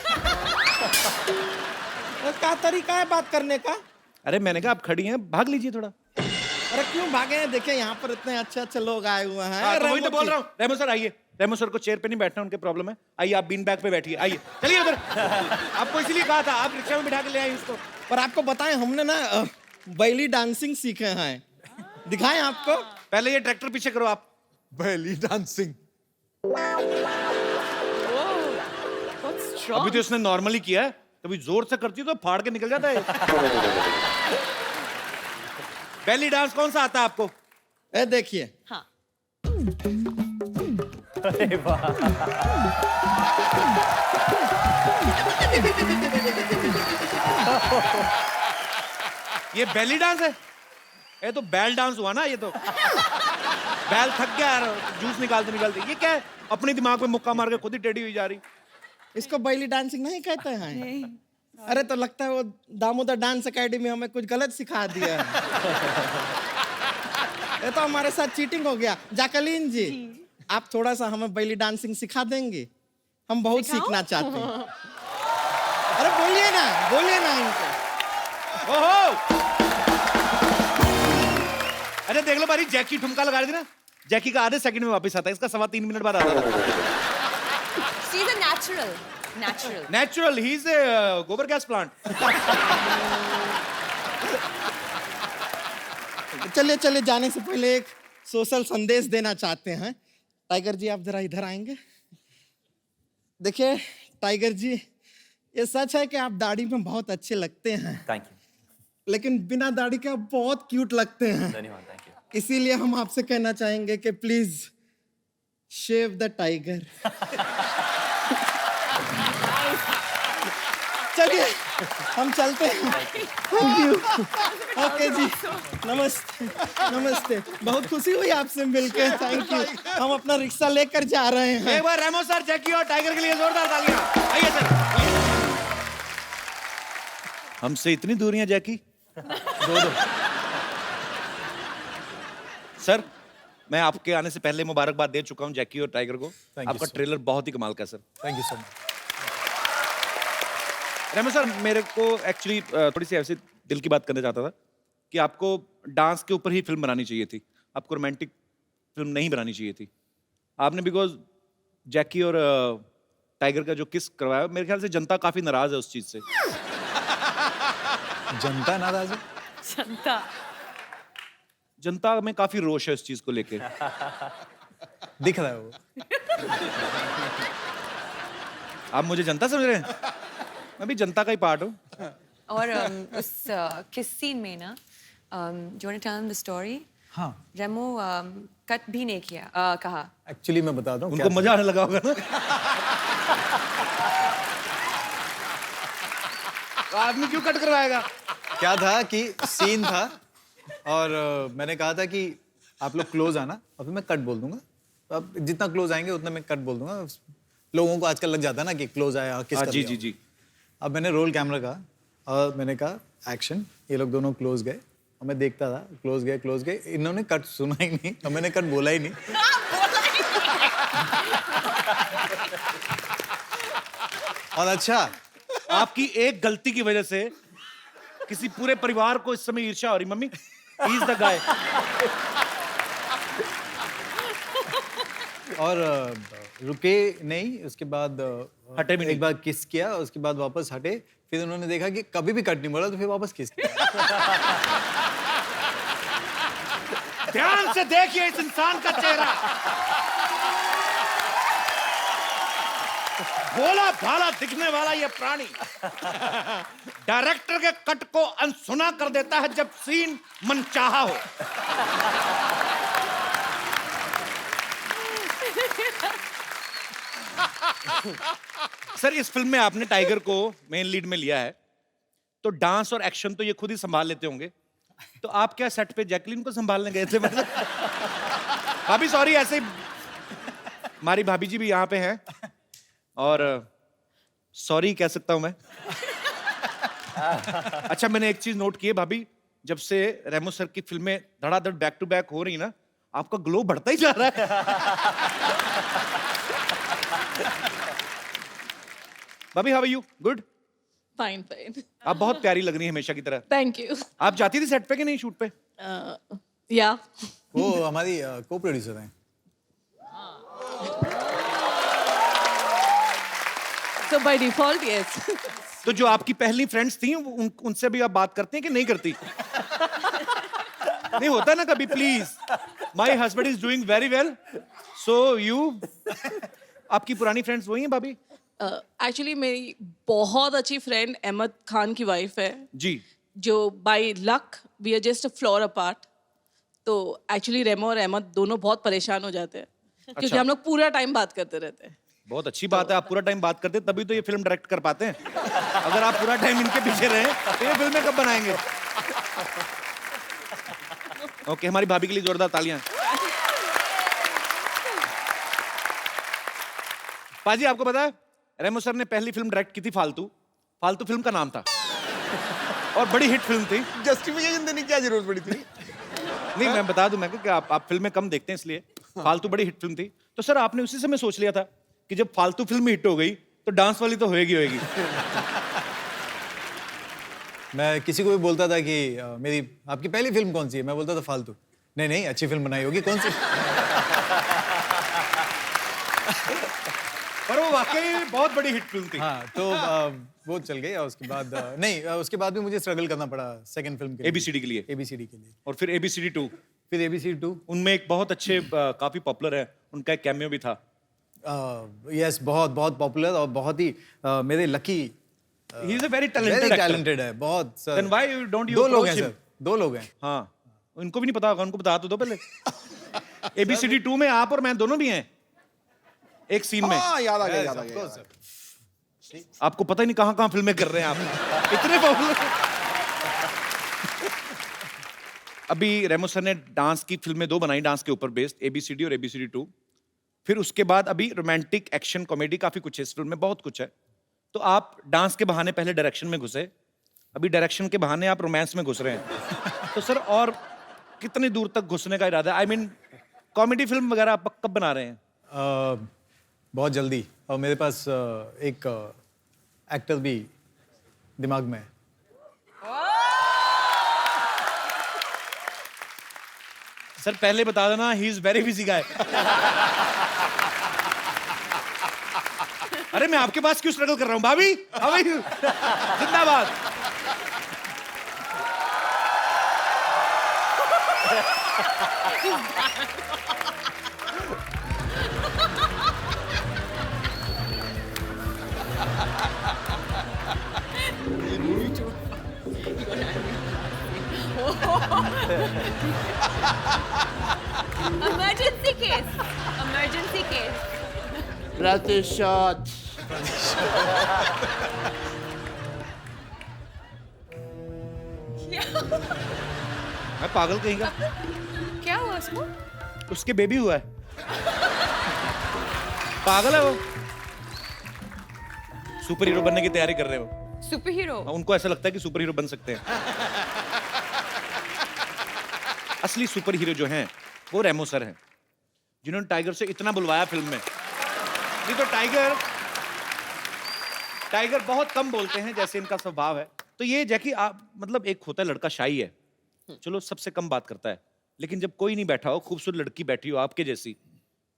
B: क्या तरीका है बात करने का?
A: अरे मैंने कहा आप खड़ी हैं, भाग लीजिए थोड़ा।
B: अरे क्यों भागे हैं? देखिए यहाँ पर इतने अच्छे अच्छे लोग आए हुए हैं।
A: हाँ, तो वही तो
B: रेमो
A: बोल
B: जी।
A: रहा हूँ। रेमो सर आइए। रेमो सर को चेयर पे नहीं बैठना, उनके प्रॉब्लम है। आइए आप बीन बैग पे बैठिए, आइए। चलिए उधर। आपको इसीलिए कहा था, आप रिक्शा में बिठा के ले आइए उसको।
B: पर आपको बताएं, हमने ना बैली डांसिंग सीखे हैं। दिखाएं आपको।
A: पहले ये ट्रैक्टर पीछे करो आप।
D: बैली डांसिंग।
A: अभी तो इसने नॉर्मली किया है, कभी जोर से करती तो फाड़ के निकल जाता है। बेली डांस कौन सा आता है आपको?
B: ए देखिए।
E: हाँ।
H: अरे वाह,
A: ये बेली डांस है? ये तो बैल डांस हुआ ना। ये तो बैल थक गया यार, जूस निकालते निकालते। ये क्या है? अपनी दिमाग में मुक्का मार के खुद ही टेढ़ी हुई जा रही।
B: इसको बैली डांसिंग नहीं कहते हैं? अरे तो लगता है वो दामोदर डांस एकेडमी हमें कुछ गलत सिखा दिया है। ये तो हमारे साथ चीटिंग हो गया। जैकलीन जी, आप थोड़ा सा हमें बैली डांसिंग सिखा देंगे? हम बहुत सीखना चाहते हैं। अरे बोलिए ना इनको।
A: ओहो! अरे देख लो बारी, जैकी ठुमका लगा रही थी ना, जैकी का आधे सेकंड में वापस आता है, इसका 3.25 मिनट बाद आता है।
I: She's a natural.
A: Natural, he is a गोबर गैस प्लांट।
B: चलिए जाने से पहले एक सोशल संदेश देना चाहते हैं। टाइगर जी, आप जरा इधर आएंगे। देखिए टाइगर जी, ये सच है कि आप दाढ़ी में बहुत अच्छे लगते हैं,
H: थैंक यू,
B: लेकिन बिना दाढ़ी के आप बहुत क्यूट लगते हैं।
H: धन्यवाद, थैंक यू।
B: इसीलिए हम आपसे कहना चाहेंगे कि प्लीज शेव द टाइगर। चलिए हम चलते हैं। Thank you. ओके जी, नमस्ते। बहुत खुशी हुई आपसे मिलकर। Thank you. हम अपना रिक्शा लेकर जा रहे हैं।
A: एक बार रेमो सर, जैकी और टाइगर के लिए जोरदार तालियां। आइए सर। हमसे इतनी दूरियां जैकी। दो। सर, मैं आपके आने से पहले मुबारकबाद दे चुका हूं जैकी और टाइगर को।
D: you,
A: आपका
D: sir.
A: ट्रेलर बहुत ही कमाल का है sir.
D: Thank you so much.
A: Remo sir, मेरे को एक्चुअली थोड़ी सी ऐसी दिल की बात करना चाहता था कि आपको डांस के ऊपर ही फिल्म बनानी चाहिए थी, आपको रोमांटिक फिल्म नहीं बनानी चाहिए थी। आपने बिकॉज जैकी और टाइगर का जो किस करवाया, मेरे ख्याल से जनता काफी नाराज है उस चीज से।
D: जनता नाराज है?
A: जनता में काफी रोष है इस चीज को लेके।
D: दिख रहा है वो।
A: आप मुझे जनता समझ रहे हैं? मैं भी जनता का ही पार्ट हूँ।
I: और उस किस सीन में ना, do you want to tell him the story?
D: हाँ,
I: रेमो कट भी नहीं किया, कहा।
D: एक्चुअली मैं बताता हूँ
A: उनको
D: क्या
A: मजा आने लगा होगा ना। तो आदमी क्यों कट करवाएगा?
D: क्या था कि सीन था और मैंने कहा था कि आप लोग क्लोज आना और फिर मैं कट बोल दूंगा। तो अब जितना क्लोज आएंगे उतना मैं कट बोल दूंगा। लोगों को आजकल लग जाता है ना कि क्लोज आया किस कर
A: जी
D: दिया।
A: जी जी।
D: अब मैंने रोल कैमरा कहा और मैंने कहा एक्शन। ये लोग दोनों क्लोज गए और मैं देखता था, क्लोज गए। इन्होंने कट सुना ही नहीं और मैंने कट बोला ही नहीं। और अच्छा,
A: आपकी एक गलती की वजह से किसी पूरे परिवार को इस समय ईर्ष्या हो रही। Mummy, he is the guy.
D: और रुके नहीं, उसके बाद
A: हटे भी नहीं।
D: एक बार किस किया, उसके बाद वापस हटे। फिर उन्होंने देखा कि कभी भी कट नहीं बोला तो फिर वापस किस किया।
A: ध्यान से देखिए इस इंसान का चेहरा। भोला भाला दिखने वाला ये प्राणी डायरेक्टर के कट को अनसुना कर देता है जब सीन मनचाहा हो। सर इस फिल्म में आपने टाइगर को मेन लीड में लिया है, तो डांस और एक्शन तो ये खुद ही संभाल लेते होंगे, तो आप क्या सेट पे जैकलीन को संभालने गए थे? मतलब भाभी सॉरी, ऐसे ही हमारी भाभी जी भी यहाँ पे हैं और सॉरी कह सकता हूं मैं। अच्छा मैंने एक चीज नोट की है भाभी, जब से रेमो सर की फिल्में धड़ाधड़ बैक टू बैक हो रही ना, आपका ग्लो बढ़ता ही जा रहा है। भाभी how are you? Good?
J: Fine fine,
A: आप बहुत प्यारी लग रही हैं हमेशा की तरह।
J: Thank you.
A: आप जाती थी सेट पे कि नहीं शूट पे?
J: या
D: वो हमारी को प्रोड्यूसर हैं।
J: सो बाय डिफॉल्ट यस।
A: तो जो आपकी पहली फ्रेंड्स थी उनसे भी आप बात करते हैं कि नहीं करती? नहीं होता ना कभी, please my husband is doing very well, so you. आपकी पुरानी फ्रेंड्स वही हैं भाभी?
J: एक्चुअली मेरी बहुत अच्छी फ्रेंड अहमद खान की वाइफ है,
A: जी।
J: जो by luck we are just a floor apart. तो एक्चुअली रेमो और अहमद दोनों बहुत परेशान हो जाते हैं क्योंकि
A: अच्छा।
J: हम लोग पूरा टाइम बात करते रहते हैं।
A: बहुत अच्छी बात है, आप पूरा टाइम बात करते हैं, तभी तो ये फिल्म डायरेक्ट कर पाते हैं। अगर आप पूरा टाइम इनके पीछे रहे तो ये फिल्में कब बनाएंगे? ओके, हमारी भाभी के लिए जोरदार तालियां। पाजी आपको पता है रेमो सर ने पहली फिल्म डायरेक्ट की थी फालतू। फालतू फिल्म का नाम था और बड़ी हिट फिल्म थी।
K: जस्टिफिकेशन देने की क्या जरूरत पड़ी थी?
A: नहीं मैं बता दूं मैं कि आप फिल्में कम देखते हैं इसलिए। फालतू बड़ी हिट फिल्म थी, तो सर आपने उसी समय सोच लिया था कि जब फालतू फिल्म हिट हो गई तो डांस वाली तो होएगी होएगी।
D: मैं किसी को भी बोलता था कि मेरी आपकी पहली फिल्म कौन सी है, मैं बोलता था फालतू। नहीं नहीं, अच्छी फिल्म बनाई होगी, कौन सी?
A: पर वो वाकई बहुत बड़ी हिट फिल्म थी।
D: हाँ, तो वो चल गई और उसके बाद नहीं, उसके बाद भी मुझे स्ट्रगल करना पड़ा सेकंड फिल्म के लिए,
A: ABCD के लिए।
D: ABCD के लिए।
A: और फिर ABCD 2,
D: फिर ABCD 2।
A: उनमें एक बहुत अच्छे काफी पॉपुलर है, उनका एक कैमियो भी था।
D: यस, बहुत बहुत पॉपुलर और बहुत ही मेरे lucky,
A: he is a very talented actor.
D: Talented है बहुत sir.
A: Then why don't you?
D: दो लोग हैं सर, दो लोग हैं।
A: हाँ, उनको भी नहीं पता होगा, उनको बता तो दो पहले। ABCD 2 में आप और मैं दोनों भी हैं एक सीन में।
K: हाँ, याद आ गया, याद आ गया।
A: आपको पता ही नहीं कहां कहां फिल्में कर रहे हैं आप, इतने पॉपुलर। अभी रेमो सर ने डांस की फिल्में 2 बनाई, डांस के ऊपर बेस्ड, ABCD और ABCD 2। फिर उसके बाद अभी रोमांटिक, एक्शन, कॉमेडी, काफी कुछ है इस फिल्म में, बहुत कुछ है। तो आप डांस के बहाने पहले डायरेक्शन में घुसे, अभी डायरेक्शन के बहाने आप रोमांस में घुस रहे हैं। तो सर और कितनी दूर तक घुसने का इरादा है? आई मीन कॉमेडी फिल्म वगैरह आप कब बना रहे हैं?
D: बहुत जल्दी, और मेरे पास एक एक्टर भी दिमाग में है।
A: सर पहले बता देना, ही इज वेरी बिजी गाय। अरे मैं आपके पास क्यों स्ट्रगल कर रहा हूं भाभी? How are you? जिंदाबाद।
I: Emergency case. Emergency case.
K: प्रतिशत।
A: मैं पागल कहीं का?
I: क्या हुआ उसको?
A: उसके बेबी हुआ है। पागल है वो। सुपर हीरो बनने की तैयारी कर रहे हो।
I: Super hero?
A: उनको ऐसा लगता है कि सुपर हीरो बन सकते हैं। असली सुपर हीरो जो हैं वो रेमो सर हैं, जिन्होंने टाइगर से इतना बुलवाया फिल्म में। नहीं तो टाइगर बहुत कम बोलते हैं, जैसे इनका स्वभाव है। तो ये जैकी आप मतलब, एक होता है लड़का शाई है, चलो सबसे कम बात करता है, लेकिन जब कोई नहीं बैठा हो, खूबसूरत लड़की बैठी हो आपके जैसी,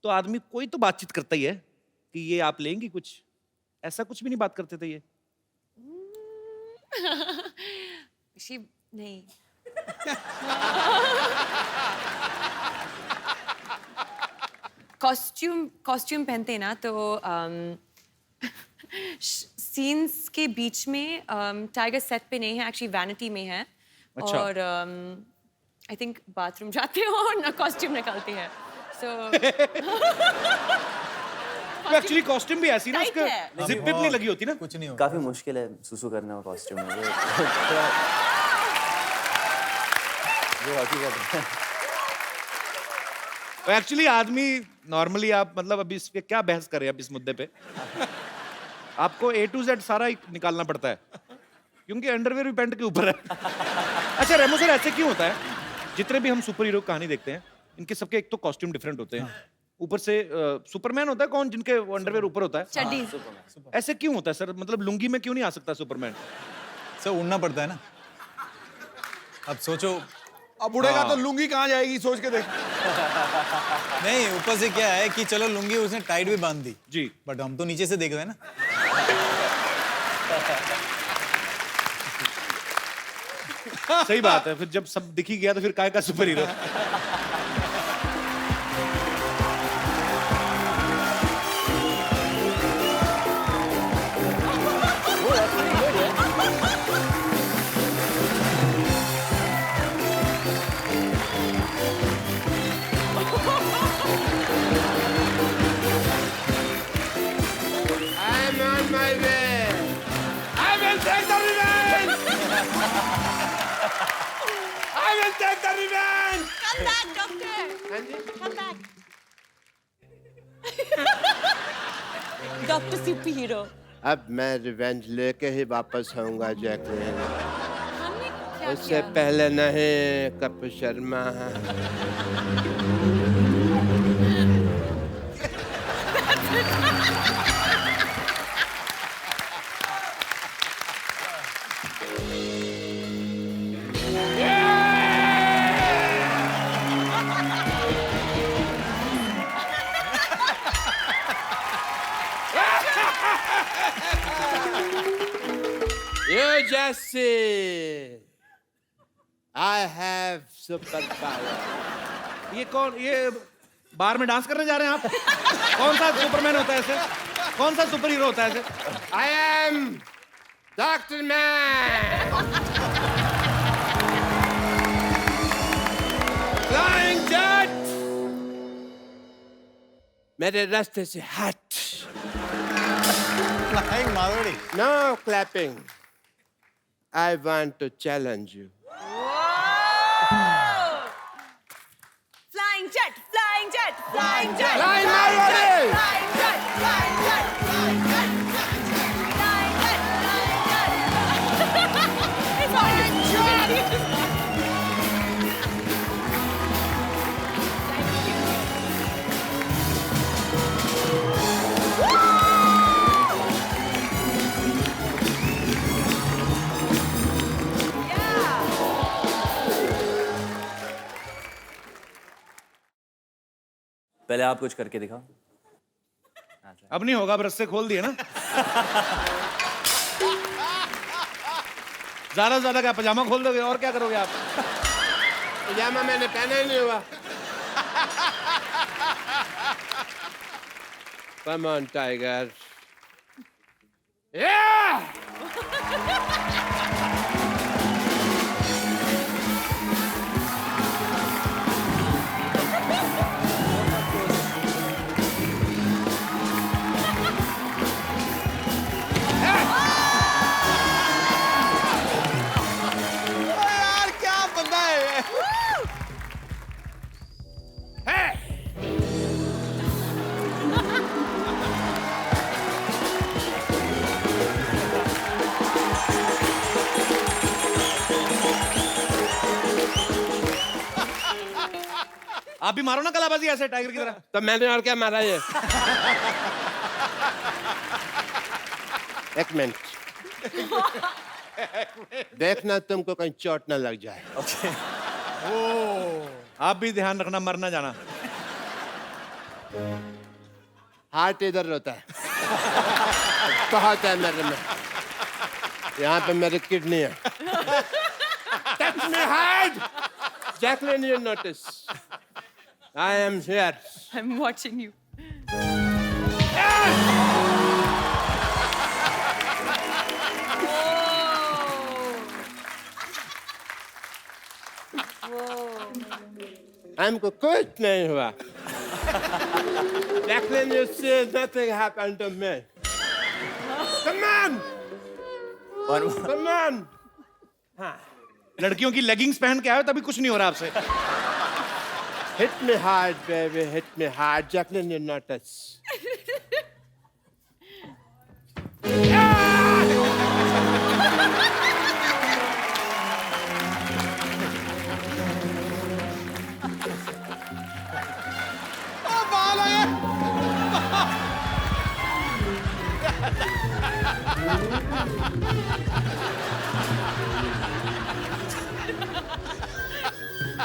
A: तो आदमी कोई तो बातचीत करता ही है कि ये आप लेंगी कुछ। ऐसा कुछ भी नहीं बात करते थे ये?
I: नहीं। कॉस्ट्यूम पहनते हैं ना, तो सीन्स के बीच में टाइगर सेट पे नहीं है, एक्चुअली वैनिटी में है।
A: अच्छा।
I: और आई थिंक बाथरूम जाते हो और ना कॉस्ट्यूम निकालती है, So
A: एक्चुअली कॉस्ट्यूम भी ऐसी ना,
J: Tight
A: उसके
J: है।
A: जिप विप नहीं लगी होती ना।
D: कुछ नहीं होगा।
H: काफी मुश्किल है सुसु करना कॉस्ट्यूम में वो हकीकत है।
A: एक्चुअली आदमी नॉर्मली, आप मतलब अभी इस पे क्या बहस करें अब इस मुद्दे पे। आपको A to Z सारा ही निकालना पड़ता है, क्योंकि अंडरवेयर भी पैंट के ऊपर है। अच्छा रेमो सर, ऐसे क्यों होता है? जितने भी हम सुपर हीरो कहानी देखते हैं, इनके सबके एक तो कॉस्ट्यूम डिफरेंट होते हैं, ऊपर से सुपरमैन होता है कौन जिनके अंडरवेयर ऊपर होता है?
I: चड्डी।
A: ऐसे क्यों होता है सर? मतलब लुंगी में क्यों नहीं आ सकता सुपरमैन?
D: सर उड़ना पड़ता है ना। अब सोचो,
K: अब उड़ेगा तो लुंगी कहाँ जाएगी, सोच के देख।
D: नहीं ऊपर से क्या है कि चलो लुंगी उसने टाइट भी बांध दी
A: जी,
D: बट हम तो नीचे से देख रहे हैं ना।
A: सही बात है। फिर जब सब दिख ही गया तो फिर काय का super hero?
K: I'm on my way. I will take the revenge. I will take the revenge.
J: Come back, doctor. Come back. Doctor Superhero.
K: अब मैं रिवेंज लेके ही वापस आऊंगा जैकलिन।
I: हमने क्या
K: उससे
I: किया?
K: पहले नहीं, Kapil Sharma. You just see. I have superpower.
A: ये कौन, ये बार में डांस करने जा रहे हैं आप? कौन सा सुपरमैन होता है ऐसे? कौन सा सुपर हीरो होता है ऐसे?
K: I am Dr. Man. Flying jet. मेरे रास्ते से हट.
D: Flying Marwari.
K: No clapping. I want to challenge you.
J: Flying jet, flying jet, flying jet.
K: Flying Marwari!
J: Flying jet, flying jet, flying jet, flying jet, flying jet. It's flying jet.
H: पहले आप कुछ करके दिखाओ।
A: अब नहीं होगा, अब रस्से खोल दिए ना। ज्यादा से ज्यादा क्या पजामा खोल दोगे और क्या करोगे आप?
K: पजामा मैंने पहना ही नहीं हुआ। Come on, tiger. Yeah!
D: यार क्या बंदा है ये?
A: आप भी मारो ना कलाबाजी ऐसे टाइगर की तरह।
K: तो मैंने और क्या मारा ये? एक मिनट। देखना तुमको कहीं चोट ना लग जाए।
A: आप भी ध्यान रखना, मर ना जाना।
K: हार्ट इधर होता है। बहुत है मेरे में। यहाँ पे मेरी किडनी है। Touch me hard! Jacqueline, you notice. I am here.
I: I'm watching you.
K: हमको कुछ नहीं हुआ। Jacqueline, you see, nothing happened to me. Come on! Come on!
A: लड़कियों की लेगिंग्स पहन के आए हो तभी कुछ नहीं हो रहा आपसे।
K: Hit me hard, baby. Hit me hard. Jacqueline, you're not a...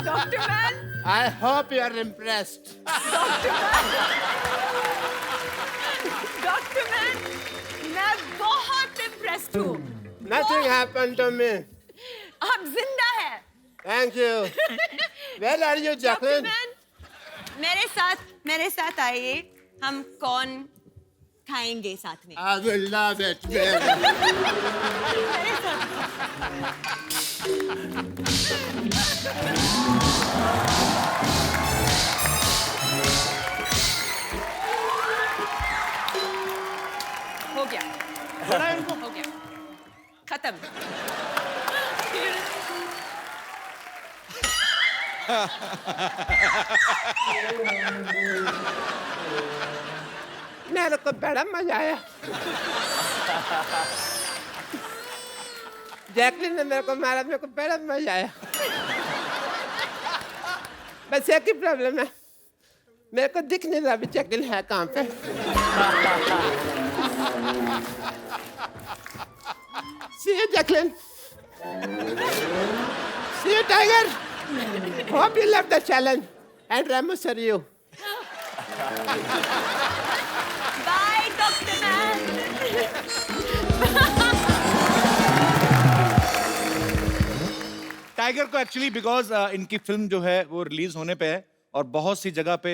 J: Dr. Man,
K: I hope you are impressed.
J: Dr. Man, मैं बहुत impressed हूँ।
K: Nothing happened to me.
J: आप जिंदा हैं।
K: Thank you. Where are you, Jacqueline?
I: Doctor man, मेरे साथ आइए, हम कौन खाएंगे साथ में।
K: I will love it, baby.
I: मेरे साथ। हो गया, हो गया, खत्म।
K: मेरे को बड़ा मजा आया। जैकलिन ने मेरे को मारा, मेरे को बड़ा मजा आया। बस एक ही प्रॉब्लम है, मेरे को दिख नहीं रहा अभी जैकलिन है कहाँ पे। See you, Jacqueline. See you, Tiger. Hope you love the challenge. And Ramos are you.
J: Bye, Dr. Man.
A: Tiger को एक्चुअली बिकॉज इनकी फिल्म जो है वो रिलीज होने पे है और बहुत सी जगह पे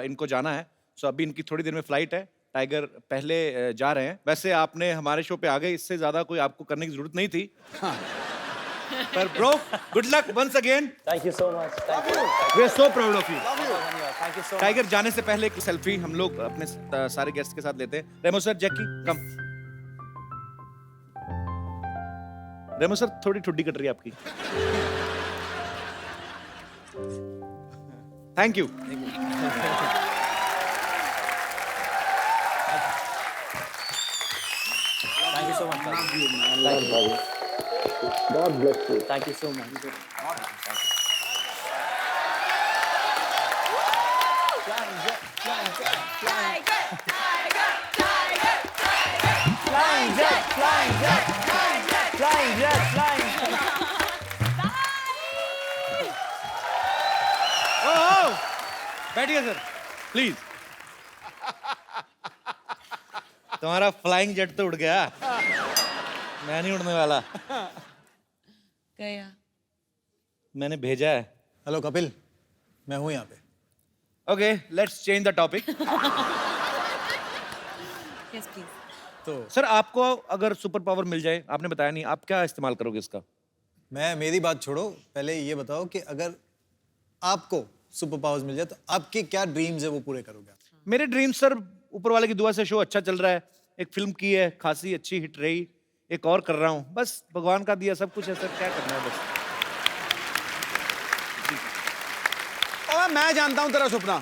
A: इनको जाना है। सो अभी इनकी थोड़ी देर में फ्लाइट है। टाइगर पहले जा रहे हैं। वैसे आपने हमारे शो पे आ गए, इससे ज्यादा कोई आपको करने की जरूरत नहीं थी। पर bro, good luck once again.
H: Thank you so much.
A: We are so proud of you.
H: Thank you so
A: Tiger जाने से पहले एक सेल्फी हम लोग अपने सारे गेस्ट के साथ लेते हैं। रेमो सर, जैकी कम। रेमो सर, थोड़ी ठुड्डी कट रही है आपकी। Thank you.
H: Thank you so much. Thank you. God bless you. Thank you so much.
A: बैठिए सर, प्लीज। तुम्हारा फ्लाइंग जेट तो उड़ गया, मैं नहीं उड़ने वाला।
I: गया।
A: मैंने भेजा है।
D: हेलो कपिल, मैं हूँ यहाँ पे।
A: Okay, let's change the topic.
I: Yes, please.
D: तो
A: सर, आपको अगर सुपर पावर मिल जाए, आपने बताया नहीं, आप क्या इस्तेमाल करोगे इसका?
D: मेरी बात छोड़ो, पहले ये बताओ कि अगर आपको सुपर पावर्स मिल जाए तो आपके क्या ड्रीम्स है वो पूरे करोगे?
A: मेरे ड्रीम सर, ऊपर वाले की दुआ से शो अच्छा चल रहा है, एक फिल्म की है, खासी अच्छी हिट रही, एक और कर रहा हूँ, बस भगवान का दिया सब कुछ है सर, क्या करना है बस।
L: मैं जानता हूँ तेरा सपना।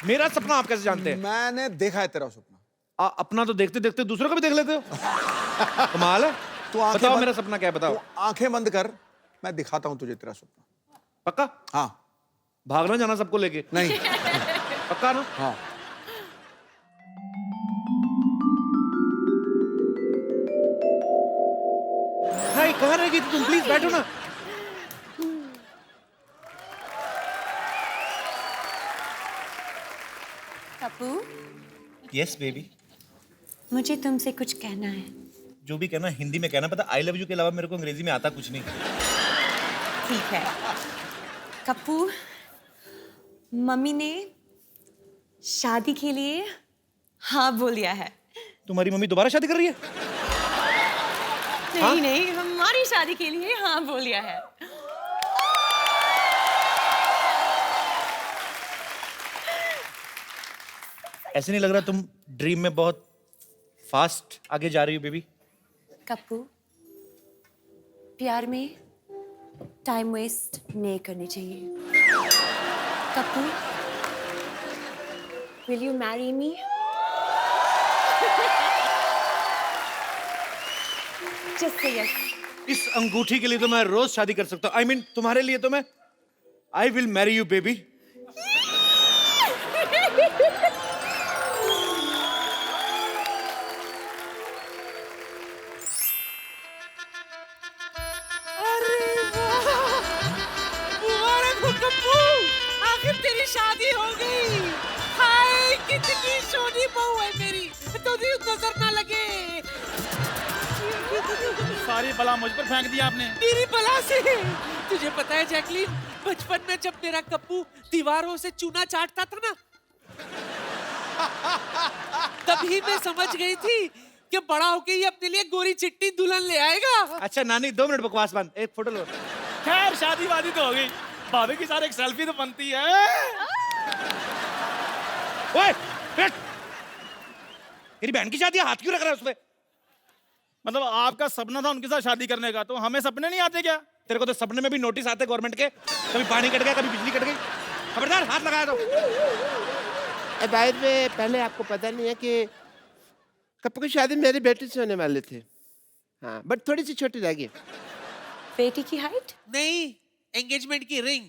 A: मेरा सपना आप कैसे जानते हैं?
L: मैंने देखा है तेरा सपना।
A: अपना तो देखते देखते दूसरों का भी देख लेते हो। कमाल है।
L: तू आंखें
A: बताओ
L: बंद-
A: मेरा सपना क्या है, बताओ।
L: तू आंखें बंद कर, मैं दिखाता हूँ तुझे तेरा सपना।
A: पक्का?
L: हाँ।
A: भागना जाना सबको लेके?
L: नहीं।
A: पक्का ना?
L: हाँ।
A: हाय, कहाँ रह गई थी तुम? प्लीज बैठो ना।
I: Pappu,
A: yes baby.
I: मुझे तुमसे कुछ कहना है।
A: जो भी कहना हिंदी में कहना, पता आई लव यू के अलावा मेरे को अंग्रेजी में आता कुछ नहीं।
I: ठीक है। कप्पू, मम्मी ने शादी के लिए हाँ बोल दिया है।
A: तुम्हारी मम्मी दोबारा शादी कर रही है?
I: नहीं नहीं, हमारी शादी के लिए हाँ बोल दिया है।
A: ऐसे नहीं लग रहा तुम ड्रीम में बहुत फास्ट आगे जा रही हो बेबी?
I: कप्पू, प्यार में टाइम वेस्ट नहीं करनी चाहिए। Kappu, will you marry me? Just say yes.
A: इस अंगूठी के लिए तो मैं रोज शादी कर सकता हूँ। I mean, तुम्हारे लिए तो मैं I will marry you baby.
B: आखिर तेरी शादी हो गई। हाय कितनी सोनी बहू है मेरी, तुझे नजर ना लगे।
M: सारी बला मुझ पर फेंक दिया आपने।
B: मेरी बला से। तुझे पता है जैकलीन, बचपन में जब मेरा कप्पू दीवारों से चूना चाटता था ना, तभी मैं समझ गई थी कि बड़ा होके ये अपने लिए गोरी चिट्टी दुल्हन ले आएगा।
A: अच्छा नानी 2 मिनट बकवास बंद, एक फोटो लो।
M: खैर शादी वादी तो हो गई, भाभी के साथ एक सेल्फी तो बनती है।
A: ओए, बैठ। तेरी बहन की शादी है, हाथ क्यों रख रहा है उसपे?
M: मतलब आपका सपना था उनके साथ शादी करने का, तो हमें सपने नहीं आते क्या?
A: तेरे को तो सपने में भी नोटिस आते गवर्नमेंट के, कभी पानी कट गया, कभी बिजली कट गई। खबरदार, हाथ लगाया तो।
K: बाहर में पहले आपको पता नहीं है कि कप्पू की शादी मेरी बेटी से होने वाले थे। हाँ, बट थोड़ी सी छोटी रह गई।
I: बेटी की हाइट?
B: नहीं, एंगेजमेंट की रिंग।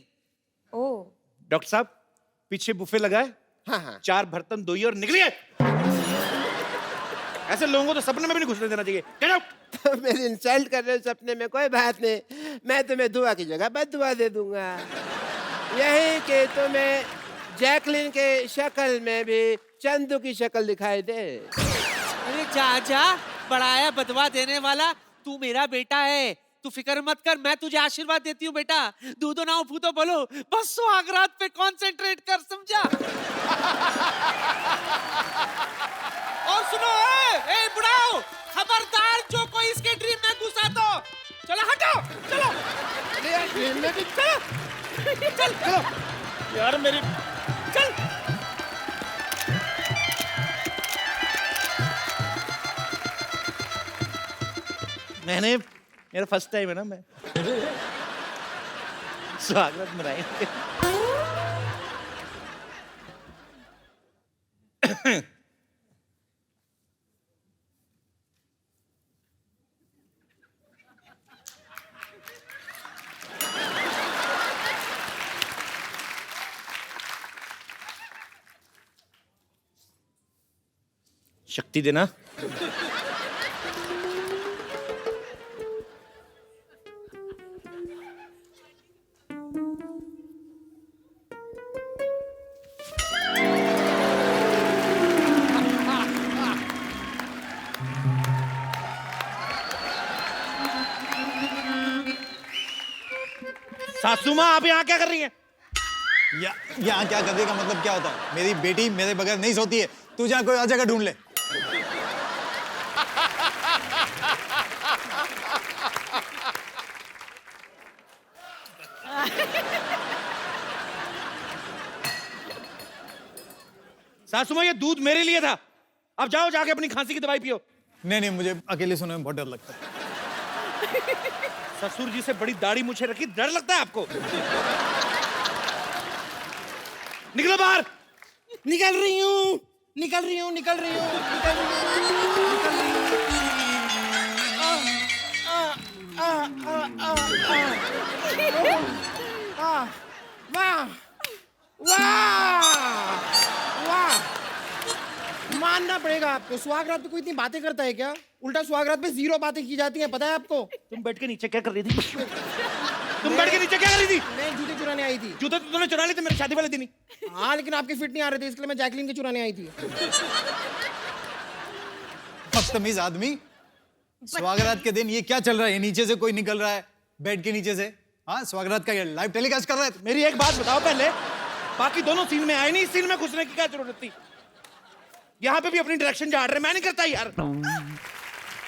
I: ओह।
A: डॉक्टर साहब, पीछे बुफे लगाए।
K: हाँ हाँ।
A: 4 बर्तन धोइए और निकलिए। ऐसे लोगों को तो सपने में भी नहीं घुसने देना चाहिए। Get out.
K: तो मेरी इंसल्ट कर रहे हो सपने में, कोई बात नहीं, मैं तुम्हें दुआ की जगह बद्दुआ दे दूंगा। यही कि तुम्हें जैकलिन के शक्ल में भी चंदू की शक्ल दिखाई दे।
B: अरे जा जा, बड़ाया बदवा देने वाला, तू मेरा बेटा है, तू फिक्र मत कर, मैं तुझे आशीर्वाद देती हूँ बेटा। दूधो ना फूतो बोलो, बस सुहागरात पे कंसंट्रेट कर, समझा? और सुनो, ए बुढ़ाओ, खबरदार जो कोई इसके ड्रीम में घुसा तो चलो हटो, चलो।
K: ड्रीम में भी
B: चलो, चल चलो
M: यार मेरी,
B: चल।
A: मेरा फर्स्ट टाइम है ना, मैं स्वागत मनाएंगे। शक्ति देना। सासू माँ, आप यहाँ क्या कर रही हैं?
D: यहाँ क्या करने का मतलब क्या होता है? मेरी बेटी मेरे बगैर नहीं सोती है, तू जहाँ कोई और जगह ढूंढ ले।
A: सासू माँ, ये दूध मेरे लिए था, अब जाओ जाके अपनी खांसी की दवाई पियो।
D: नहीं नहीं, मुझे अकेले सोने में बहुत डर लगता है।
A: ससुर जी से बड़ी दाढ़ी मुझे रखी, डर लगता है आपको? निकलो बाहर।
B: निकल रही हूँ, निकल रही हूँ, निकल रही हूँ, निकल रही हूँ। वाह वाह वाह, मानना पड़ेगा आपको। सुहागरात पे कोई इतनी बातें करता है क्या? उल्टा सुहागरात पे 0 बातें की जाती हैं, पता है आपको?
A: तुम बैठ के नीचे क्या कर रही थी? तुम बैठ के नीचे क्या कर रही थी?
B: मैं जूते चुराने आई थी।
A: जूते तो तुमने चुरा लिए थे मेरी शादी वाले दिन ही।
B: हाँ, लेकिन आपके फिट नहीं आ रहे थे, इसलिए मैं जैकलीन के चुराने आई थी।
D: बदतमीज आदमी, स्वागरात के दिन ये क्या चल रहा है? ये नीचे से कोई निकल रहा है, बेड के नीचे से। हाँ, स्वागरात का लाइव टेलीकास्ट कर रहा है।
A: मेरी एक बात बताओ पहले, बाकी दोनों सीन में आए नहीं, इस सीन में घुसने की क्या जरूरत थी? यहाँ पे भी अपनी डायरेक्शन झाड़ रहे, मैं नहीं करता यार।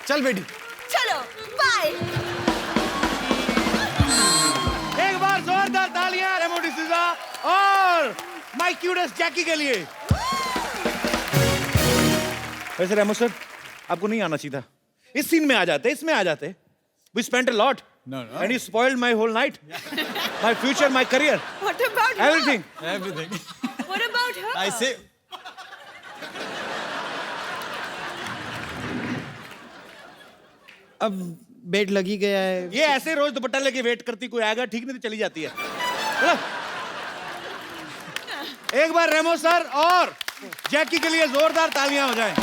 D: चल बेटी,
J: चलो बाय।
A: एक बार जोरदार तालियां रेमो डिसूजा और माय क्यूटेस्ट जैकी के लिए। वैसे रेमो सर आपको नहीं आना चाहिए था, इस सीन में आ जाते, इसमें आ जाते। We spent a lot.
D: No, no.
A: And you spoiled my whole night. My future, my career.
I: What about her?
A: Everything.
D: Everything.
I: What about her?
D: I say.
B: अब बेड लगी गया है।
A: ये ऐसे रोज दुपट्टा लेके वेट करती, कोई आएगा ठीक नहीं तो चली जाती है। चलो। एक बार रेमो सर और जैकी के लिए जोरदार तालियां हो जाएं।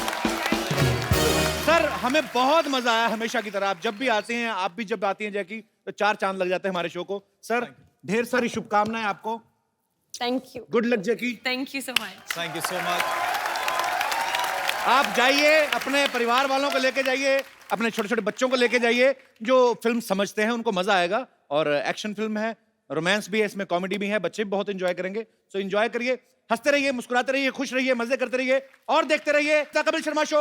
A: सर हमें बहुत मजा आया हमेशा की तरह, आप जब भी आते हैं, आप भी जब आती हैं जैकी, तो 4 चांद लग जाते हैं हमारे शो को। सर ढेर सारी शुभकामनाएं आपको।
I: Thank you.
A: Good luck Jackie.
I: Thank you so much.
D: Thank you so much.
A: आप जाइए, अपने परिवार वालों को लेके जाइए, अपने छोटे छोटे बच्चों को लेके जाइए जो फिल्म समझते हैं, उनको मजा आएगा। और एक्शन फिल्म है, रोमांस भी है, इसमें कॉमेडी भी है, बच्चे भी बहुत एंजॉय करेंगे। सो एंजॉय करिए, हंसते रहिए, मुस्कुराते रहिए, खुश रहिए, मजे करते रहिए और देखते रहिए द कपिल शर्मा शो।